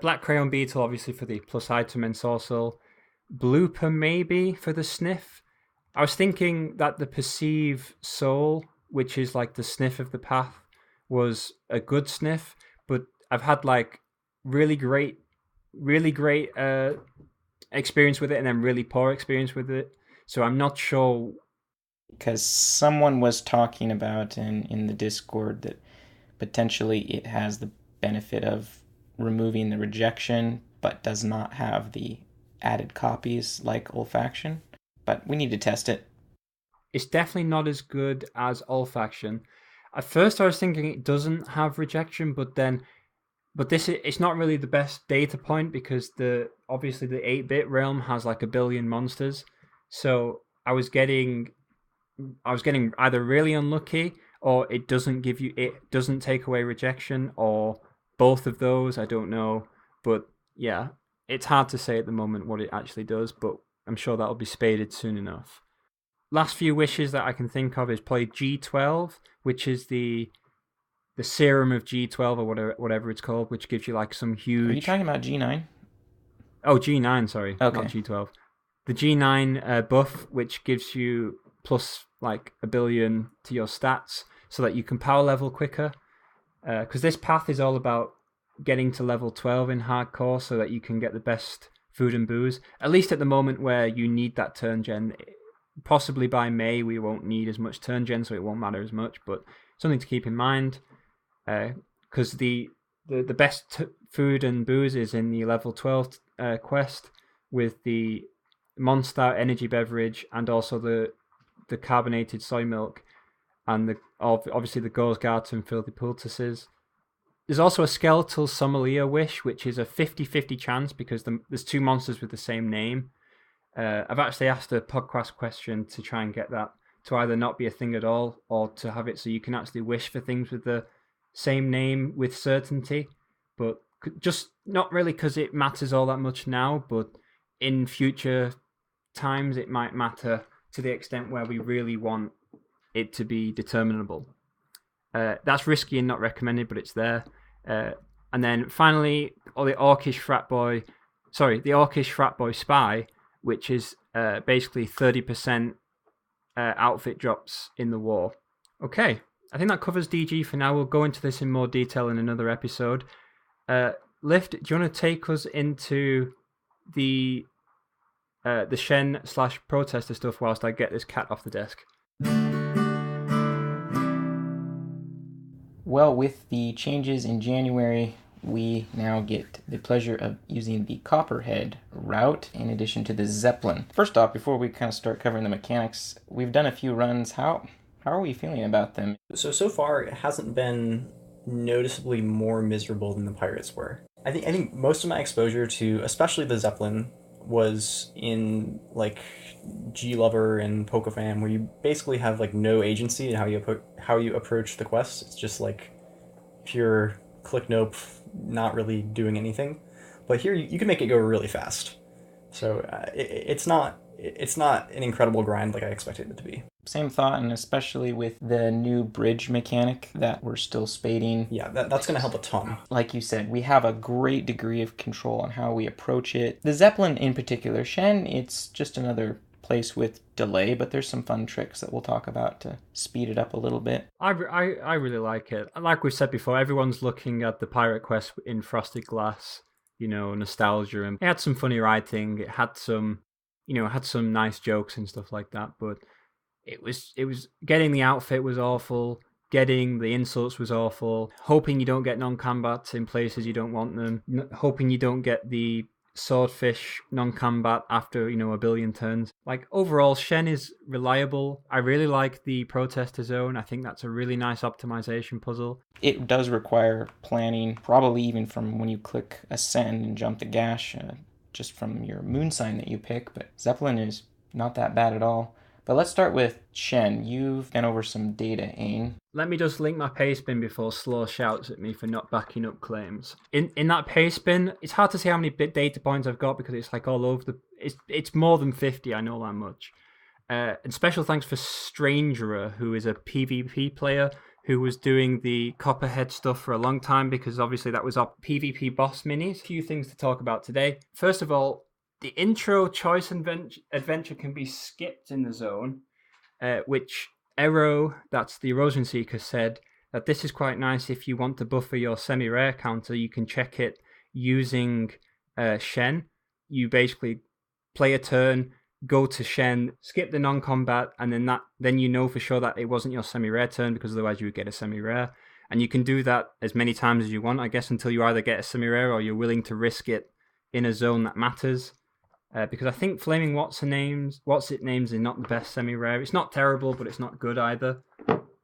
Black Crayon Beetle, obviously, for the plus item and Ensorcel. Blooper, maybe, for the sniff. I was thinking that the Perceive Soul, which is like the sniff of the path, was a good sniff, but I've had like really great experience with it and then really poor experience with it. So I'm not sure. Because someone was talking about in the Discord that potentially it has the benefit of removing the rejection, but does not have the added copies like Olfaction. But we need to test it. It's definitely not as good as Olfaction. At first I was thinking it doesn't have rejection, but it's not really the best data point because obviously the 8-bit realm has like 1 billion monsters. So I was getting either really unlucky, or it doesn't take away rejection, or both of those. I don't know, but yeah, it's hard to say at the moment what it actually does, but I'm sure that'll be spaded soon enough. Last few wishes that I can think of is probably G12, which is the serum of G12 or whatever it's called, which gives you like some huge. Are you talking about G9? Oh, G9, sorry, Okay. not G12. The G9 buff, which gives you plus like 1 billion to your stats so that you can power level quicker. Because this path is all about getting to level 12 in hardcore so that you can get the best food and booze. At least at the moment where you need that turn gen. Possibly by May we won't need as much turn gen, so it won't matter as much, but something to keep in mind. Because the best food and booze is in the level 12 quest with the Monster energy beverage and also the carbonated soy milk and obviously the Gorsgarten filthy poultices. There's also a skeletal sommelier wish, which is a 50-50 chance because there's 2 monsters with the same name. I've actually asked a podcast question to try and get that to either not be a thing at all or to have it so you can actually wish for things with the same name with certainty. But just not really because it matters all that much now, but in future times it might matter to the extent where we really want it to be determinable. That's risky and not recommended, but it's there. And then finally, the Orcish frat boy spy, which is basically 30% outfit drops in the war. Okay, I think that covers DG for now. We'll go into this in more detail in another episode. Lift, do you want to take us into the Shen/protestor stuff whilst I get this cat off the desk? Well, with the changes in January, we now get the pleasure of using the Copperhead route in addition to the Zeppelin. First off, before we kind of start covering the mechanics, we've done a few runs. How are we feeling about them? So far, it hasn't been noticeably more miserable than the pirates were. I think most of my exposure to, especially the Zeppelin, was in like G-Lover and PokeFam, where you basically have like no agency in how you approach the quests. It's just like pure click nope, not really doing anything. But here you can make it go really fast. So it's not an incredible grind like I expected it to be. Same thought, and especially with the new bridge mechanic that we're still spading. Yeah, that's going to help a ton. Like you said, we have a great degree of control on how we approach it. The Zeppelin in particular, Shen, it's just another place with delay, but there's some fun tricks that we'll talk about to speed it up a little bit. I really like it. Like we said before, everyone's looking at the Pirate Quest in frosted glass, nostalgia, and it had some funny writing. It had some nice jokes and stuff like that, but it was getting the outfit was awful, getting the insults was awful, hoping you don't get non-combat in places you don't want them, hoping you don't get the swordfish non-combat after 1 billion turns. Like overall, Shen is reliable. I really like the protester zone. I think that's a really nice optimization puzzle. It does require planning, probably even from when you click ascend and jump the gash, just from your moon sign that you pick, but Zeppelin is not that bad at all. But let's start with Shen. You've been over some data, Ain. Let me just link my paste bin before Slaw shouts at me for not backing up claims. In that paste bin, it's hard to say how many data points I've got because it's like all over it's more than 50, I know that much. And special thanks for Strangerer, who is a PvP player who was doing the Copperhead stuff for a long time because obviously that was our PvP boss minis. A few things to talk about today. First of all, the intro choice adventure can be skipped in the zone, which Ero, that's the Erosion Seeker, said that this is quite nice if you want to buffer your semi-rare counter. You can check it using Shen. You basically play a turn, go to Shen, skip the non-combat, and then you know for sure that it wasn't your semi-rare turn because otherwise you would get a semi-rare. And you can do that as many times as you want, I guess, until you either get a semi-rare or you're willing to risk it in a zone that matters. Because I think Flaming What's It Names is not the best semi-rare. It's not terrible, but it's not good either.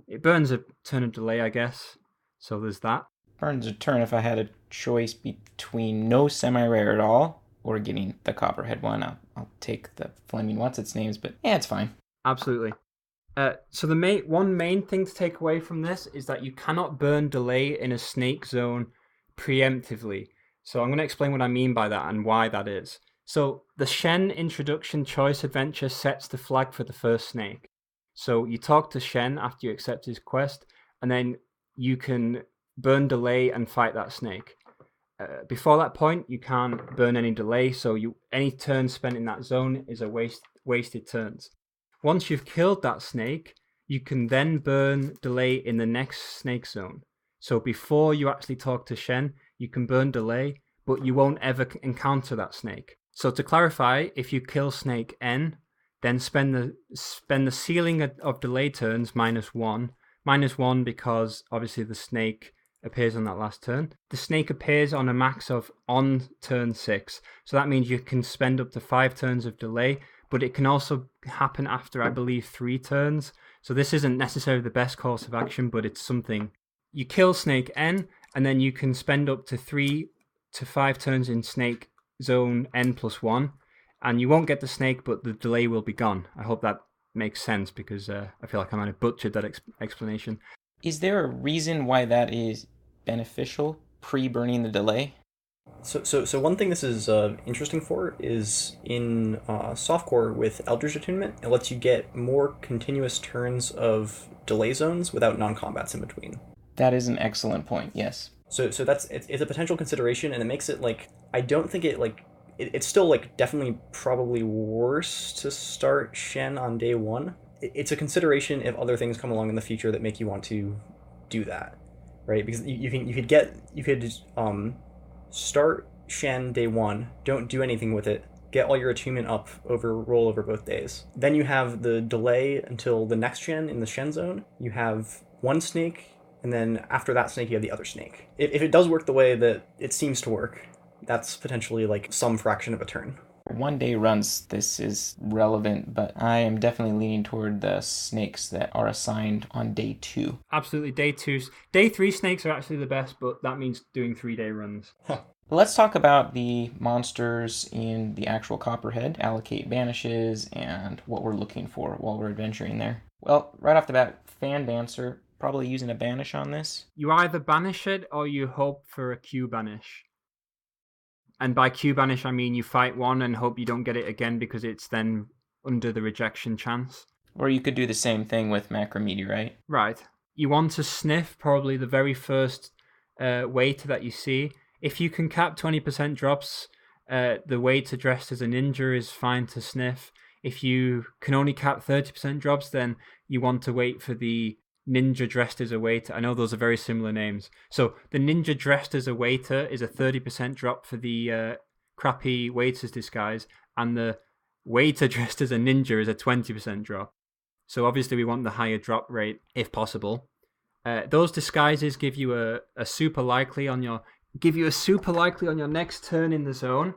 It burns a turn of delay, I guess. So there's that. Burns a turn if I had a choice between no semi-rare at all or getting the Copperhead one. I'll take the Flaming What's Its Names, but yeah, it's fine. Absolutely. So the one main thing to take away from this is that you cannot burn delay in a snake zone preemptively. So I'm going to explain what I mean by that and why that is. So the Shen introduction choice adventure sets the flag for the first snake. So you talk to Shen after you accept his quest, and then you can burn delay and fight that snake. before that point, you can't burn any delay, so any turn spent in that zone is a wasted turns. Once you've killed that snake, you can then burn delay in the next snake zone. So before you actually talk to Shen, you can burn delay, but you won't ever encounter that snake. So to clarify, if you kill snake N, then spend the ceiling of delay turns -1. -1 because obviously the snake appears on that last turn. The snake appears on a max of on turn 6. So that means you can spend up to 5 turns of delay, but it can also happen after, I believe, 3 turns. So this isn't necessarily the best course of action, but it's something. You kill snake N, and then you can spend up to 3 to 5 turns in snake zone N+1, and you won't get the snake, but the delay will be gone. I hope that makes sense, because I feel like I might have butchered that explanation. Is there a reason why that is beneficial, pre-burning the delay? So one thing this is interesting for is in softcore with Eldritch Attunement, it lets you get more continuous turns of delay zones without non-combats in between. That is an excellent point, yes. So it's a potential consideration, and it makes it like, I don't think it like, it's still like definitely probably worse to start Shen on day 1. It's a consideration if other things come along in the future that make you want to do that, right? Because you could start Shen day 1, don't do anything with it, get all your attunement up roll over both days. Then you have the delay until the next Shen in the Shen zone. You have one snake, and then after that snake you have the other snake. If it does work the way that it seems to work, that's potentially like some fraction of a turn. 1 day runs, this is relevant, but I am definitely leaning toward the snakes that are assigned on day 2. Absolutely, day 2. Day 3 snakes are actually the best, but that means doing 3-day runs. Let's talk about the monsters in the actual Copperhead, allocate banishes, and what we're looking for while we're adventuring there. Well, right off the bat, Fan Dancer, probably using a banish on this. You either banish it or you hope for a Q banish. And by Q banish, I mean you fight one and hope you don't get it again because it's then under the rejection chance. Or you could do the same thing with Macrometeorite. Right. You want to sniff probably the very first waiter that you see. If you can cap 20% drops, the waiter dressed as a ninja is fine to sniff. If you can only cap 30% drops, then you want to wait for the ninja dressed as a waiter. I know those are very similar names. So the ninja dressed as a waiter is a 30% drop for the crappy waiter's disguise, and the waiter dressed as a ninja is a 20% drop. So obviously we want the higher drop rate if possible. Those disguises give you a super likely on your next turn in the zone,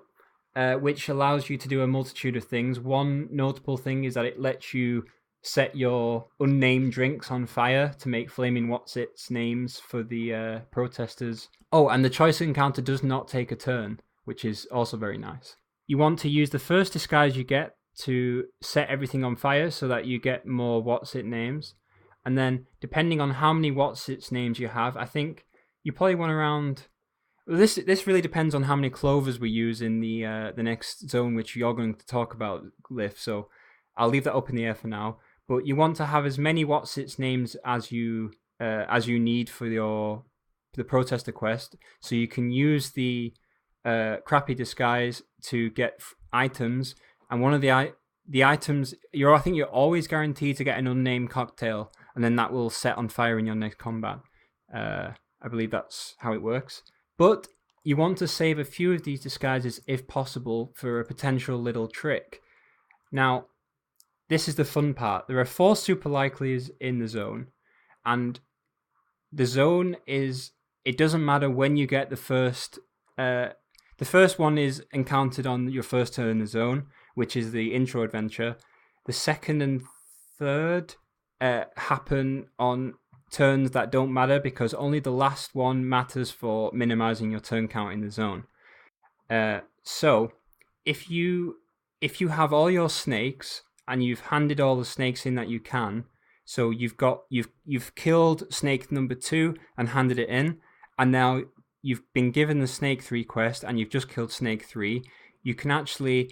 which allows you to do a multitude of things. One notable thing is that it lets you set your unnamed drinks on fire to make flaming what's-its names for the protesters. Oh, and the choice encounter does not take a turn, which is also very nice. You want to use the first disguise you get to set everything on fire so that you get more what's-it names. And then, depending on how many what's-its names you have, I think you probably want around... This really depends on how many clovers we use in the next zone, which you're going to talk about, Glyph, so I'll leave that up in the air for now. But you want to have as many what's-its names as you need for the protester quest, so you can use the crappy disguise to get items. And one of the items, I think you're always guaranteed to get an unnamed cocktail, and then that will set on fire in your next combat. I believe that's how it works. But you want to save a few of these disguises if possible for a potential little trick. Now, this is the fun part. There are 4 super likelies in the zone, and the zone is, it doesn't matter when you get the first one is encountered on your first turn in the zone, which is the intro adventure. The second and third happen on turns that don't matter because only the last one matters for minimizing your turn count in the zone. So if you have all your snakes and you've handed all the snakes in that you can, so you've killed snake number 2 and handed it in, and now you've been given the snake 3 quest and you've just killed snake 3, you can actually,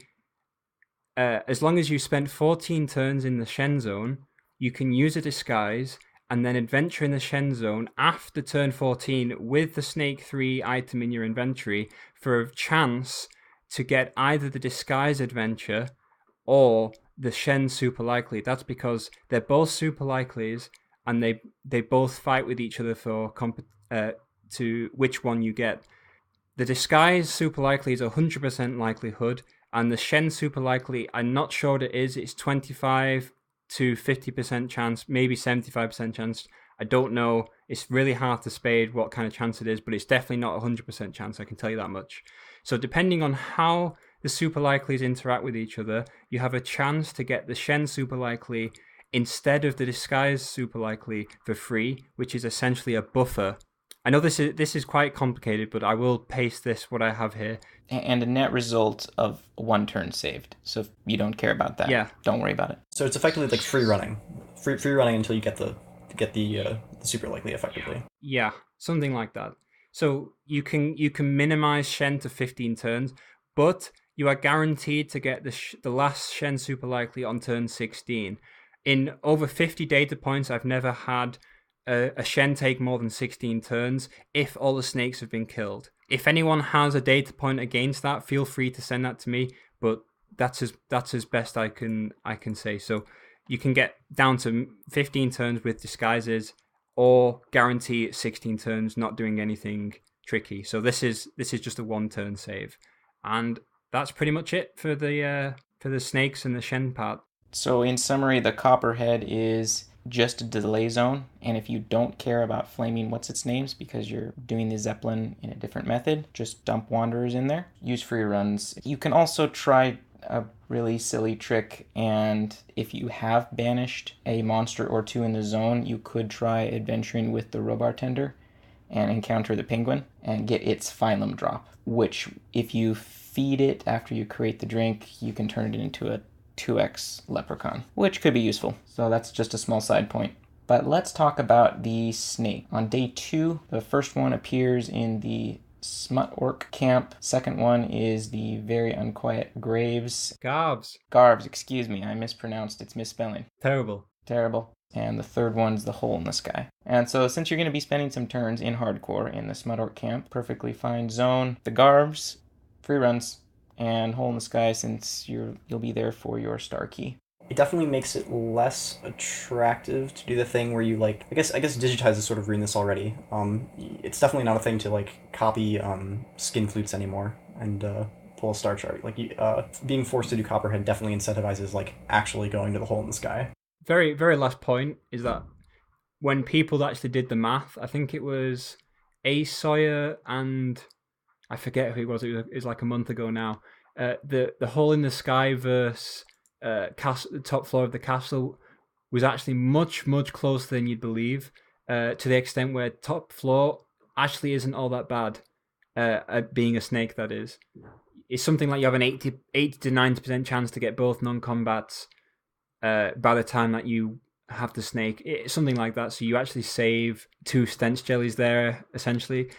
as long as you spent 14 turns in the Shen zone, you can use a disguise and then adventure in the Shen zone after turn 14 with the Snake 3 item in your inventory for a chance to get either the Disguise Adventure or the Shen Super Likely. That's because they're both super likelies, and they both fight with each other for to which one you get. The Disguise Super Likely is 100% likelihood, and the Shen Super Likely, I'm not sure what it is. It's 25 to 50% chance, maybe 75% chance. I don't know. It's really hard to spade what kind of chance it is, but it's definitely not 100% chance, I can tell you that much. So depending on how the super likelies interact with each other, you have a chance to get the Shen Super Likely instead of the Disguise Super Likely for free, which is essentially a buffer. I know this is quite complicated, but I will paste this, what I have here. And a net result of 1 turn saved. So if you don't care about that, yeah, don't worry about it. So it's effectively like free running until you get the super likely effectively. Yeah, something like that. So you can minimize Shen to 15 turns, but you are guaranteed to get the last Shen Super Likely on turn 16. In over 50 data points, I've never had a Shen take more than 16 turns if all the snakes have been killed. If anyone has a data point against that, feel free to send that to me, but that's as best I can say. So you can get down to 15 turns with disguises, or guarantee 16 turns not doing anything tricky. So this is just a 1 turn save, and that's pretty much it for the snakes and the Shen part. So in summary, the Copperhead is just a delay zone, and if you don't care about flaming what's-its-names because you're doing the Zeppelin in a different method, just dump Wanderers in there. Use free runs. You can also try a really silly trick, and if you have banished a monster or 2 in the zone, you could try adventuring with the Robartender and encounter the penguin and get its phylum drop, which if you feed it after you create the drink, you can turn it into a 2x leprechaun, which could be useful. So that's just a small side point. But let's talk about the snake. On day 2, the first one appears in the Smut Orc camp. Second one is the very unquiet Graves. Garbs, excuse me, I mispronounced its misspelling. Terrible. And the third one's the Hole in the Sky. And so since you're going to be spending some turns in hardcore in the Smut Orc camp, perfectly fine zone. The Garbs, free runs, and Hole in the Sky, since you'll be there for your star key. It definitely makes it less attractive to do the thing where you I guess Digitize has sort of ruined this already. It's definitely not a thing to copy skin flutes anymore and pull a star chart. Being forced to do Copperhead definitely incentivizes actually going to the Hole in the Sky. Very, very last point is that when people actually did the math, I think it was A. Sawyer and I forget who it was. It was like a month ago now. The Hole in the Sky versus the top floor of the castle was actually much, much closer than you'd believe. To the extent where top floor actually isn't all that bad. At being a snake, that is. It's something like you have an 80 to 90% chance to get both non-combats by the time that you have the snake. It's something like that. So you actually save 2 stench jellies there, essentially.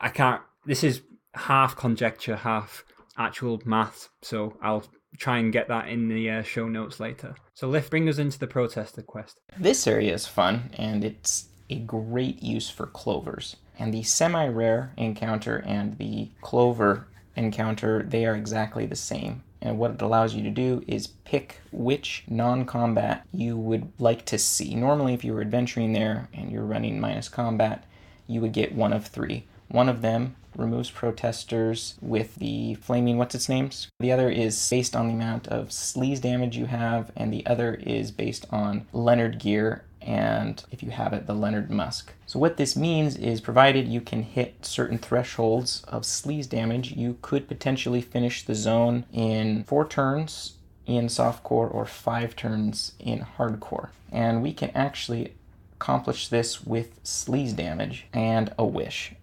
I can't. This is half conjecture, half actual math, so I'll try and get that in the show notes later. So Lift, bring us into the protester quest. This area is fun, and it's a great use for clovers. And the semi-rare encounter and the clover encounter, they are exactly the same. And what it allows you to do is pick which non-combat you would like to see. Normally, if you were adventuring there and you're running minus combat, you would get one of 3. One of them removes protesters with the flaming what's-its-names. The other is based on the amount of sleaze damage you have, and the other is based on Leonard gear, and if you have it, the Leonard Musk. So what this means is, provided you can hit certain thresholds of sleaze damage, you could potentially finish the zone in 4 turns in softcore or 5 turns in hardcore. And we can actually accomplish this with sleaze damage and a wish.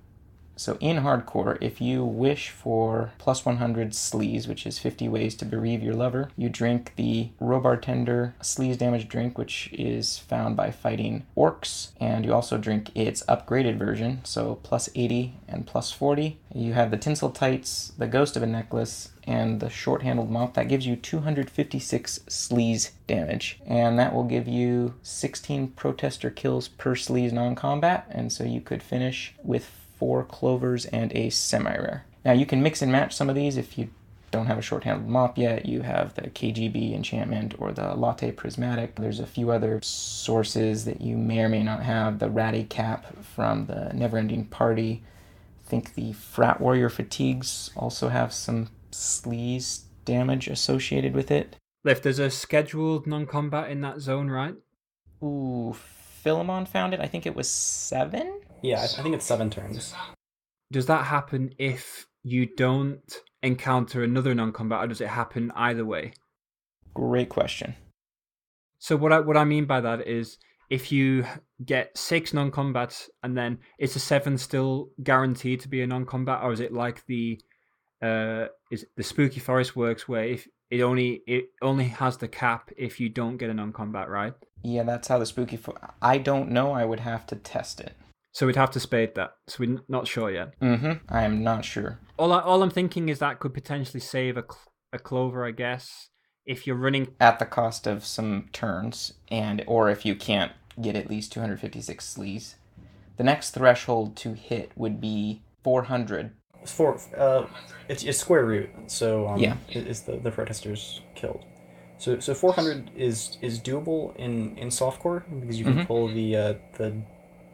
So in hardcore, if you wish for plus 100 sleaze, which is 50 ways to bereave your lover, you drink the Robartender sleaze damage drink, which is found by fighting orcs, and you also drink its upgraded version, so plus 80 and plus 40. You have the tinsel tights, the ghost of a necklace, and the short-handled mop. That gives you 256 sleaze damage, and that will give you 16 protestor kills per sleaze non-combat, and so you could finish with 4 clovers and a semi-rare. Now you can mix and match some of these if you don't have a short-handled mop yet. You have the KGB enchantment or the latte prismatic. There's a few other sources that you may or may not have. The ratty cap from the Neverending Party. I think the Frat Warrior fatigues also have some sleaze damage associated with it. Lift, there's a scheduled non-combat in that zone, right? Ooh, Philemon found it. I think it was 7? Yeah, I think it's 7 turns. Does that happen if you don't encounter another non-combat, or does it happen either way? Great question. So what I mean by that is, if you get 6 non-combats and then it's a 7 still guaranteed to be a non-combat, or is it like the Spooky Forest works, where if it only has the cap if you don't get a non-combat, right? Yeah, that's how the I don't know. I would have to test it. So we'd have to spade that. So we're not sure yet. I am not sure. All I'm thinking is that could potentially save a clover, I guess, if you're running at the cost of some turns, or if you can't get at least 256 sleaze. The next threshold to hit would be 400. It's square root, so yeah, is the protesters killed. So 400 is doable in softcore because you can pull the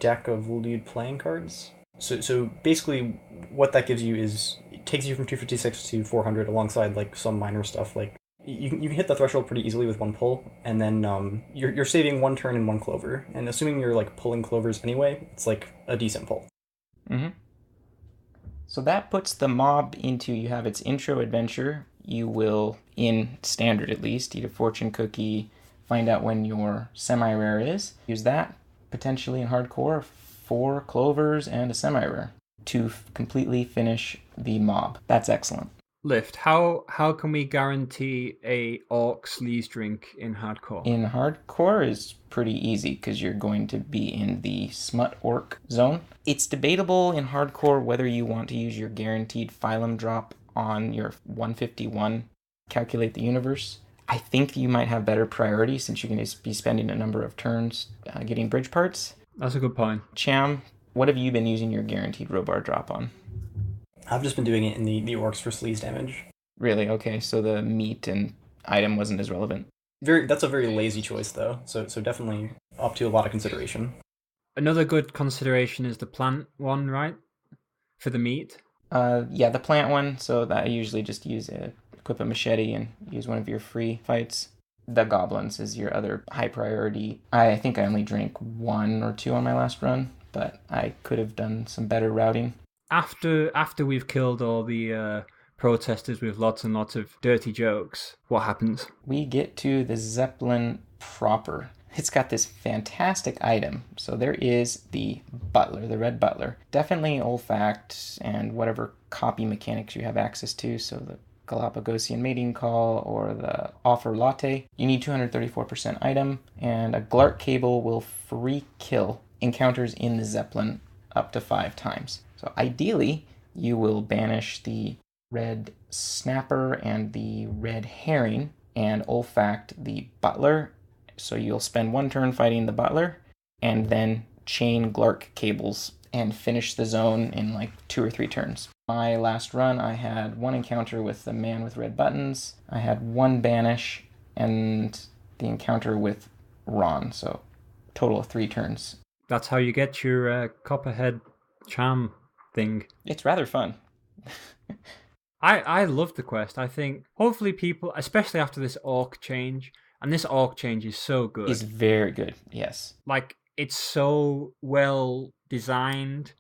deck of lewd playing cards. So basically, what that gives you is it takes you from 256 to 400 alongside like some minor stuff. Like you can hit the threshold pretty easily with one pull, and then you're saving 1 turn and 1 clover. And assuming you're like pulling clovers anyway, it's like a decent pull. So that puts the mob into, you have its intro adventure. You will, in standard at least, eat a fortune cookie, find out when your semi-rare is. Use that, potentially in hardcore, 4 clovers and a semi-rare to completely finish the mob. That's excellent. Lift, how can we guarantee a orc sleaze drink in hardcore? In hardcore is pretty easy because you're going to be in the smut orc zone. It's debatable in hardcore whether you want to use your guaranteed phylum drop on your 151 calculate the universe. I think you might have better priority since you're going to be spending a number of turns getting bridge parts. That's a good point. Cham, what have you been using your guaranteed robar drop on? I've just been doing it in the orcs for sleaze damage. Really? Okay, so the meat and item wasn't as relevant. That's a very lazy choice, though, so definitely up to a lot of consideration. Another good consideration is the plant one, right? For the meat? Yeah, the plant one, so that I usually just equip a machete and use one of your free fights. The goblins is your other high priority. I think I only drank 1 or 2 on my last run, but I could have done some better routing. After we've killed all the protesters with lots and lots of dirty jokes, what happens? We get to the Zeppelin proper. It's got this fantastic item. So there is the butler, the red butler. Definitely olfact and whatever copy mechanics you have access to. So the Galapagosian mating call or the offer latte. You need 234% item, and a Glark cable will free kill encounters in the Zeppelin up to 5 times. So ideally, you will banish the red snapper and the red herring and olfact the butler. So you'll spend 1 turn fighting the butler and then chain Glark cables and finish the zone in like 2 or 3 turns. My last run, I had 1 encounter with the man with red buttons. I had 1 banish and the encounter with Ron. So total of 3 turns. That's how you get your Copperhead charm thing. It's rather fun. I love the quest. I think hopefully people, especially after this orc change, and this orc change is so good. It's very good, yes. Like, it's so well designed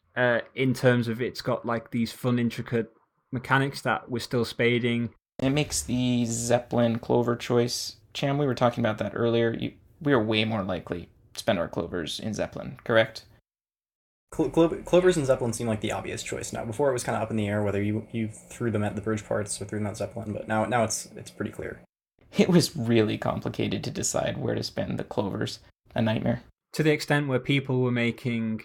in terms of it's got like these fun, intricate mechanics that we're still spading. It makes the Zeppelin clover choice. Cham, we were talking about that earlier. We are way more likely to spend our clovers in Zeppelin, correct? Clovers and Zeppelin seem like the obvious choice now. Before it was kind of up in the air whether you threw them at the bridge parts or threw them at Zeppelin, but now it's pretty clear. It was really complicated to decide where to spend the clovers. A nightmare. To the extent where people were making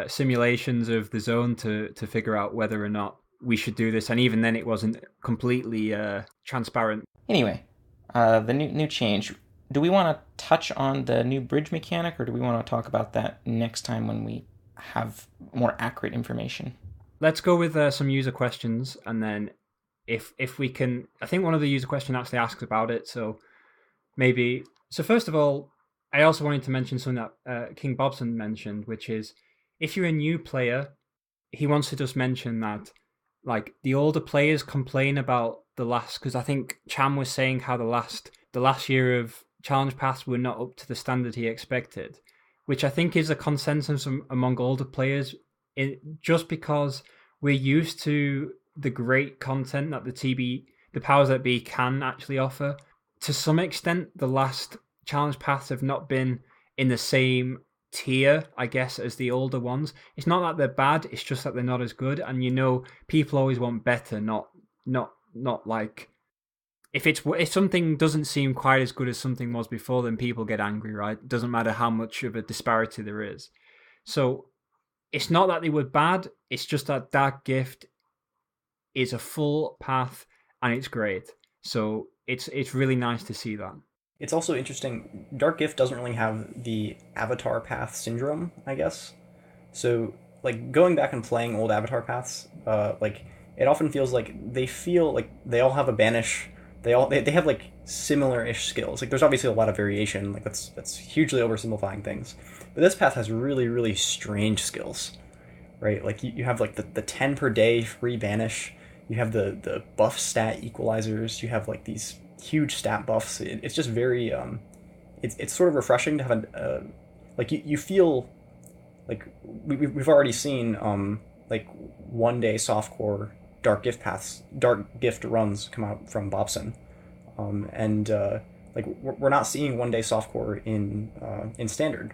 simulations of the zone to figure out whether or not we should do this, and even then it wasn't completely transparent. Anyway, the new change. Do we want to touch on the new bridge mechanic, or do we want to talk about that next time when we have more accurate information? Let's go with some user questions, and then if we can, I think one of the user questions actually asks about it, so maybe. So first of all, I also wanted to mention something that King Bobson mentioned, which is if you're a new player, he wants to just mention that like the older players complain about the last, because I think Cham was saying how the last year of challenge paths were not up to the standard he expected, which I think is a consensus among older players, just because we're used to the great content that the powers that be can actually offer. To some extent, the last challenge paths have not been in the same tier, I guess, as the older ones. It's not that they're bad, it's just that they're not as good, and people always want better, not like if something doesn't seem quite as good as something was before, then people get angry, right? It doesn't matter how much of a disparity there is. So it's not that they were bad, it's just that Dark Gyffte is a full path and it's great. So it's really nice to see that. It's also interesting, Dark Gyffte doesn't really have the avatar path syndrome, I guess. So, like, going back and playing old avatar paths, like, it often feels like they feel like they all have a banish. They have like similar-ish skills. Like, there's obviously a lot of variation. Like, that's hugely oversimplifying things. But this path has really, really strange skills, right? Like, you have like the 10 per day free banish. You have the buff stat equalizers. You have like these huge stat buffs. It's just very it's sort of refreshing to have a like you feel like we've already seen like 1 day softcore Dark Gyffte runs come out from Bobson, and like we're not seeing 1 day softcore in standard,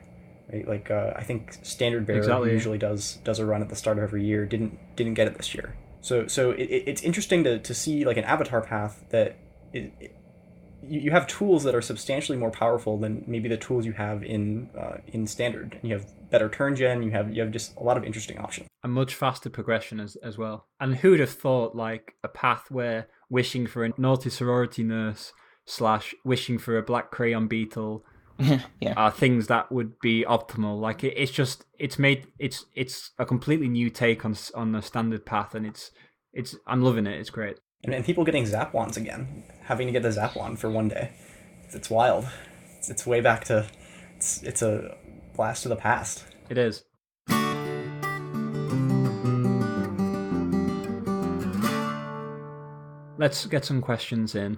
right? Like I think standard bearer Exactly. usually does a run at the start of every year didn't get it this year. So it's interesting to see like an avatar path that you have tools that are substantially more powerful than maybe the tools you have in standard. You have better turn gen. You have just a lot of interesting options. A much faster progression as well. And who would have thought like a path where wishing for a naughty sorority nurse / wishing for a black crayon beetle Yeah. are things that would be optimal. Like it's a completely new take on the standard path, and it's I'm loving it. It's great. And people getting zap wands again, having to get the zap wand for 1 day. It's wild. It's way back to it's a blast to the past. It is. Let's get some questions in.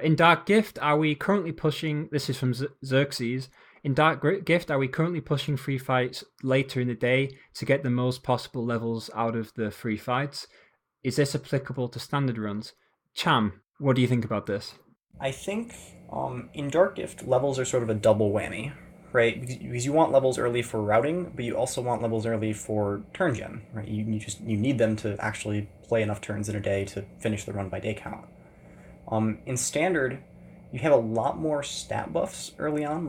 In Dark Gyffte, are we currently pushing... This is from Xerxes. In Dark Gyffte, are we currently pushing free fights later in the day to get the most possible levels out of the free fights? Is this applicable to standard runs? Cham, what do you think about this? I think in Dark Gyffte, levels are sort of a double whammy, right? Because you want levels early for routing, but you also want levels early for turn gen, right? You need them to actually play enough turns in a day to finish the run by day count. In standard, you have a lot more stat buffs early on,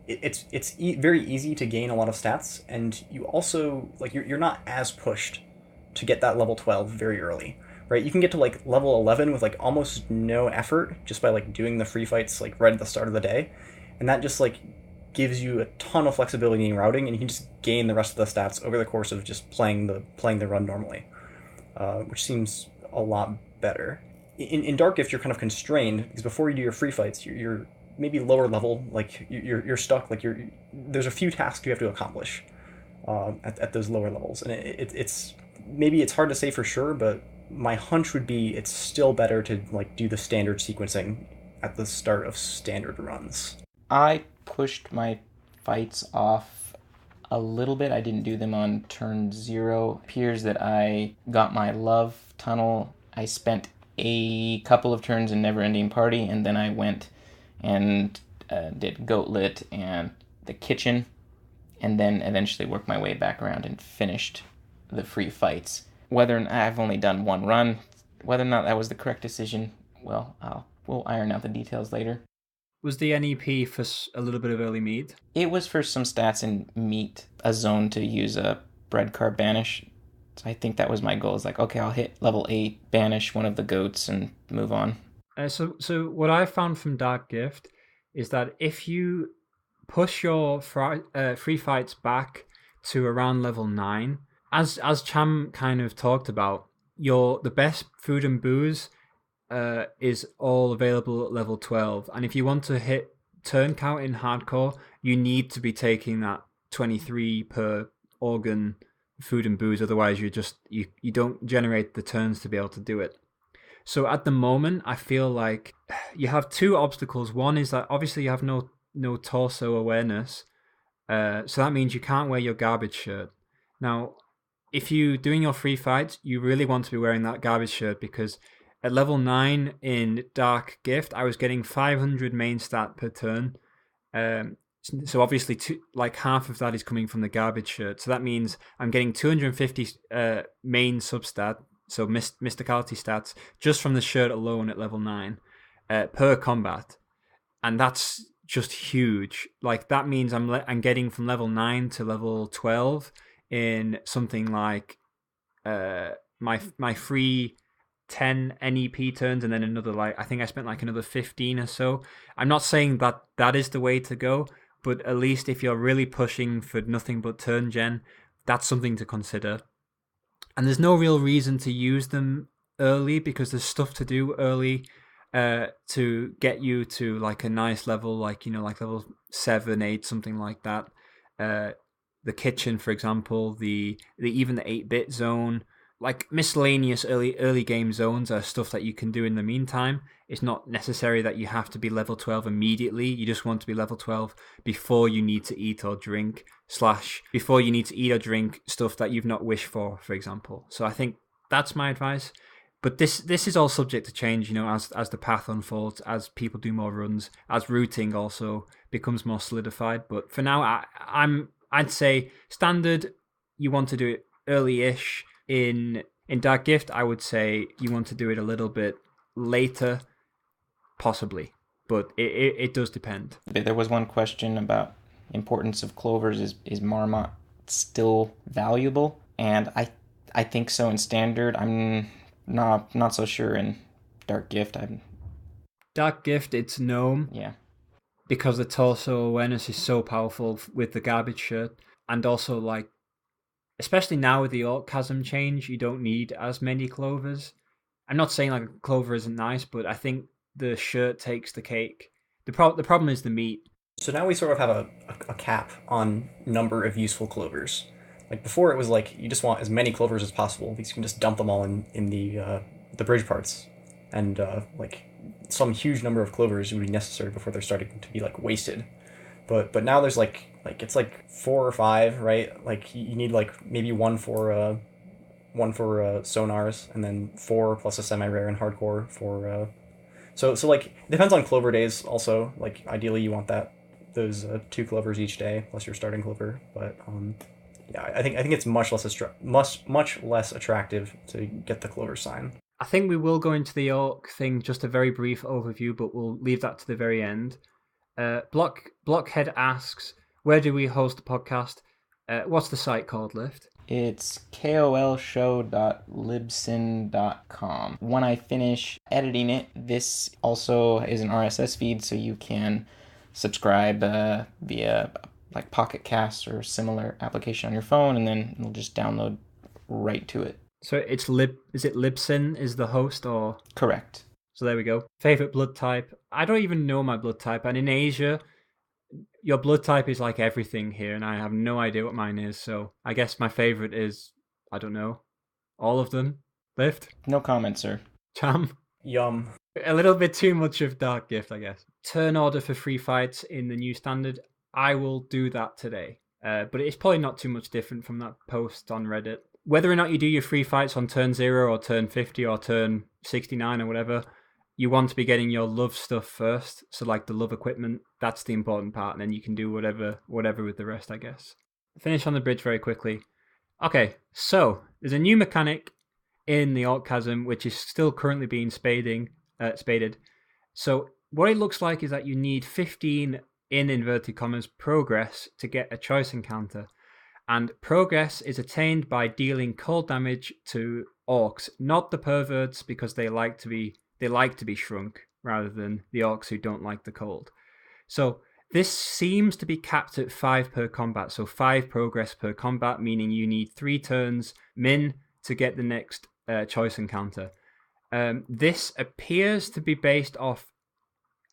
it's very easy to gain a lot of stats, and you also like you're not as pushed to get that level 12 very early, right? You can get to like level 11 with like almost no effort just by like doing the free fights like right at the start of the day, and that just like gives you a ton of flexibility in routing, and you can just gain the rest of the stats over the course of just playing the run normally, which seems a lot better. In Dark Gyffte, you're kind of constrained because before you do your free fights, you're maybe lower level, like you're stuck, like there's a few tasks you have to accomplish at those lower levels, and it's maybe it's hard to say for sure, but my hunch would be it's still better to like do the standard sequencing at the start of standard runs. I pushed my fights off a little bit. I didn't do them on turn 0. Appears that I got my love tunnel. I spent a couple of turns in Never Ending Party, and then I went and did Goatlet and the kitchen, and then eventually worked my way back around and finished the free fights. I've only done one run, whether or not that was the correct decision, well, we'll iron out the details later. Was the NEP for a little bit of early meat? It was for some stats in meat, a zone to use a bread carb banish. So I think that was my goal. It's like, okay, I'll hit level 8, banish one of the goats, and move on. So what I found from Dark Gyffte is that if you push your free fights back to around level 9, as Cham kind of talked about, the best food and booze is all available at level 12. And if you want to hit turn count in hardcore, you need to be taking that 23 per organ food and booze. Otherwise, you don't generate the turns to be able to do it. So at the moment, I feel like you have two obstacles. One is that obviously you have no torso awareness. So that means you can't wear your garbage shirt. Now, if you're doing your free fights, you really want to be wearing that garbage shirt, because at level 9 in Dark Gyffte, I was getting 500 main stat per turn. So obviously, half of that is coming from the garbage shirt. So that means I'm getting 250 main substat, so mysticality stats, just from the shirt alone at level 9 per combat. And that's just huge. Like, that means I'm getting from level 9 to level 12 in something like my free 10 NEP turns, and then another, I think I spent another 15 or so. I'm not saying that is the way to go, but at least if you're really pushing for nothing but turn gen, that's something to consider. And there's no real reason to use them early, because there's stuff to do early to get you to a nice level, like level 7, 8, something like that. The kitchen, for example, even the 8-bit zone, miscellaneous early game zones are stuff that you can do in the meantime. It's not necessary that you have to be level 12 immediately. You just want to be level 12 before you need to eat or drink, before you need to eat or drink stuff that you've not wished for example. So I think that's my advice. But this is all subject to change, as the path unfolds, as people do more runs, as routing also becomes more solidified. But for now, I'd say standard, you want to do it early-ish. In Dark Gyffte, I would say you want to do it a little bit later, possibly, but it does depend. There was one question about importance of clovers. Is Marmot still valuable? And I think so in standard. I'm not so sure in Dark Gyffte. Dark Gyffte, it's gnome. Yeah. Because the torso awareness is so powerful with the garbage shirt, and also especially now with the Orc Chasm change, you don't need as many clovers. I'm not saying a clover isn't nice, but I think the shirt takes the cake. The problem is the meat. So now we sort of have a cap on number of useful clovers. Before, it was you just want as many clovers as possible, because you can just dump them all in the bridge parts, and some huge number of clovers would be necessary before they're starting to be wasted. But now there's it's 4 or 5, right? You need maybe one for sonars, and then 4 plus a semi-rare and hardcore for so it depends on clover days also. Ideally you want those 2 clovers each day plus your starting clover. But yeah, I think it's much less attractive to get the clover sign. I think we will go into the Orc thing, just a very brief overview, but we'll leave that to the very end. Blockhead asks, where do we host the podcast? What's the site called, Lift? It's kolshow.libsyn.com. When I finish editing it, this also is an RSS feed, so you can subscribe via Pocket Cast or similar application on your phone, and then it'll just download right to it. So is it Libsyn is the host, or? Correct. So there we go. Favorite blood type? I don't even know my blood type. And in Asia, your blood type is everything here, and I have no idea what mine is. So I guess my favorite is, I don't know, all of them. Lift? No comment, sir. Cham? Yum. A little bit too much of Dark Gyffte, I guess. Turn order for free fights in the new standard. I will do that today. But it's probably not too much different from that post on Reddit. Whether or not you do your free fights on turn 0 or turn 50 or turn 69 or whatever, you want to be getting your love stuff first. So the love equipment, that's the important part. And then you can do whatever with the rest, I guess. finish on the bridge very quickly. Okay, so there's a new mechanic in the Orc Chasm, which is still currently being spaded. So what it looks like is that you need 15, in inverted commas, progress to get a choice encounter. And progress is attained by dealing cold damage to orcs, not the perverts, because they like to be shrunk rather than the orcs who don't like the cold. So this seems to be capped at 5 per combat, so 5 progress per combat, meaning you need 3 turns min to get the next choice encounter. This appears to be based off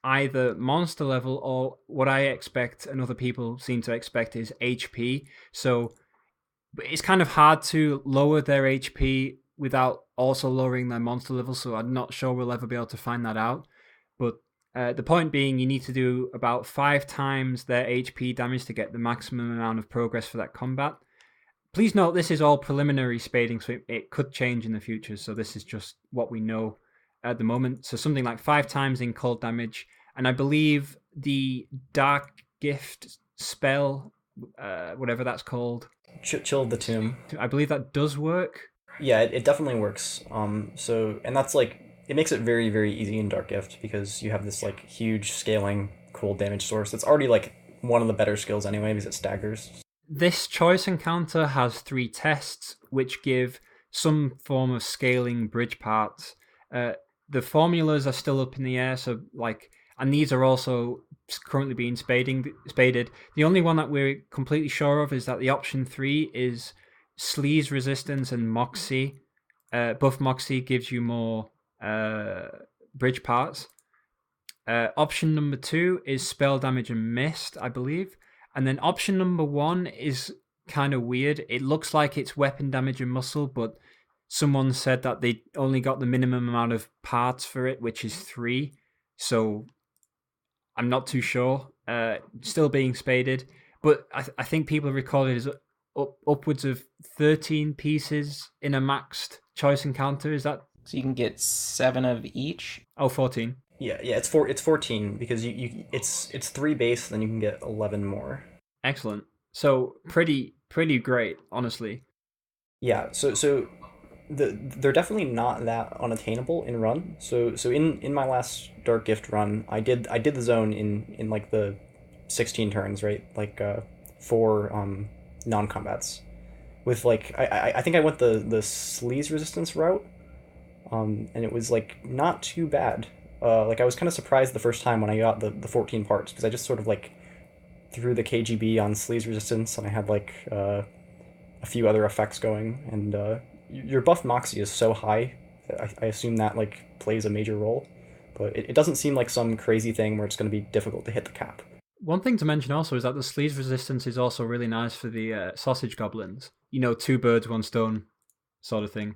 either monster level or what I expect and other people seem to expect is HP. So it's kind of hard to lower their HP without also lowering their monster level, so I'm not sure we'll ever be able to find that out. But the point being, you need to do about 5 times their HP damage to get the maximum amount of progress for that combat. Please note, this is all preliminary spading, so it could change in the future, so this is just what we know at the moment. So something like 5 times in cold damage, and I believe the Dark Gyffte spell, whatever that's called. Chill the Tomb. I believe that does work. Yeah, it definitely works. And that's like, it makes it very, very easy in Dark Gyffte because you have this like huge scaling cold damage source. It's already like one of the better skills anyway because it staggers. This choice encounter has 3 tests which give some form of scaling bridge parts. The formulas are still up in the air, so like, and these are also currently being spaded. The only one that we're completely sure of is that the option 3 is Sleaze resistance and Moxie. Buff Moxie gives you more bridge parts. Option number 2 is spell damage and mist, I believe. And then option number 1 is kind of weird. It looks like it's weapon damage and muscle, but someone said that they only got the minimum amount of parts for it, which is 3. So I'm not too sure. Still being spaded. But I think people record it as upwards of 13 pieces in a maxed choice encounter. Is that? So you can get 7 of each? Oh, 14. Yeah, it's 14 because it's 3 base, then you can get 11 more. Excellent. So pretty great, honestly. Yeah. So they're definitely not that unattainable in run. So in my last Dark Gyffte run, I did the zone in like the 16 turns, right? Like 4 non-combats with like I think I went the Sleaze resistance route, and it was like not too bad. Like I was kind of surprised the first time when I got the 14 parts because I just sort of like threw the KGB on Sleaze resistance and I had like a few other effects going, and your buff Moxie is so high, I assume that like plays a major role, but it doesn't seem like some crazy thing where it's going to be difficult to hit the cap. One thing to mention also is that the Sleaze resistance is also really nice for the sausage goblins. 2 birds, 1 stone sort of thing.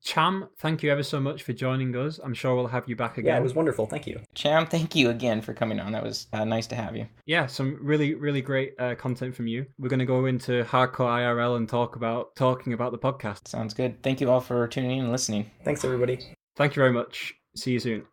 Cham, thank you ever so much for joining us. I'm sure we'll have you back again. Yeah, it was wonderful. Thank you. Cham, thank you again for coming on. That was nice to have you. Yeah, some really, really great content from you. We're going to go into hardcore IRL and talking about the podcast. Sounds good. Thank you all for tuning in and listening. Thanks, everybody. Thank you very much. See you soon.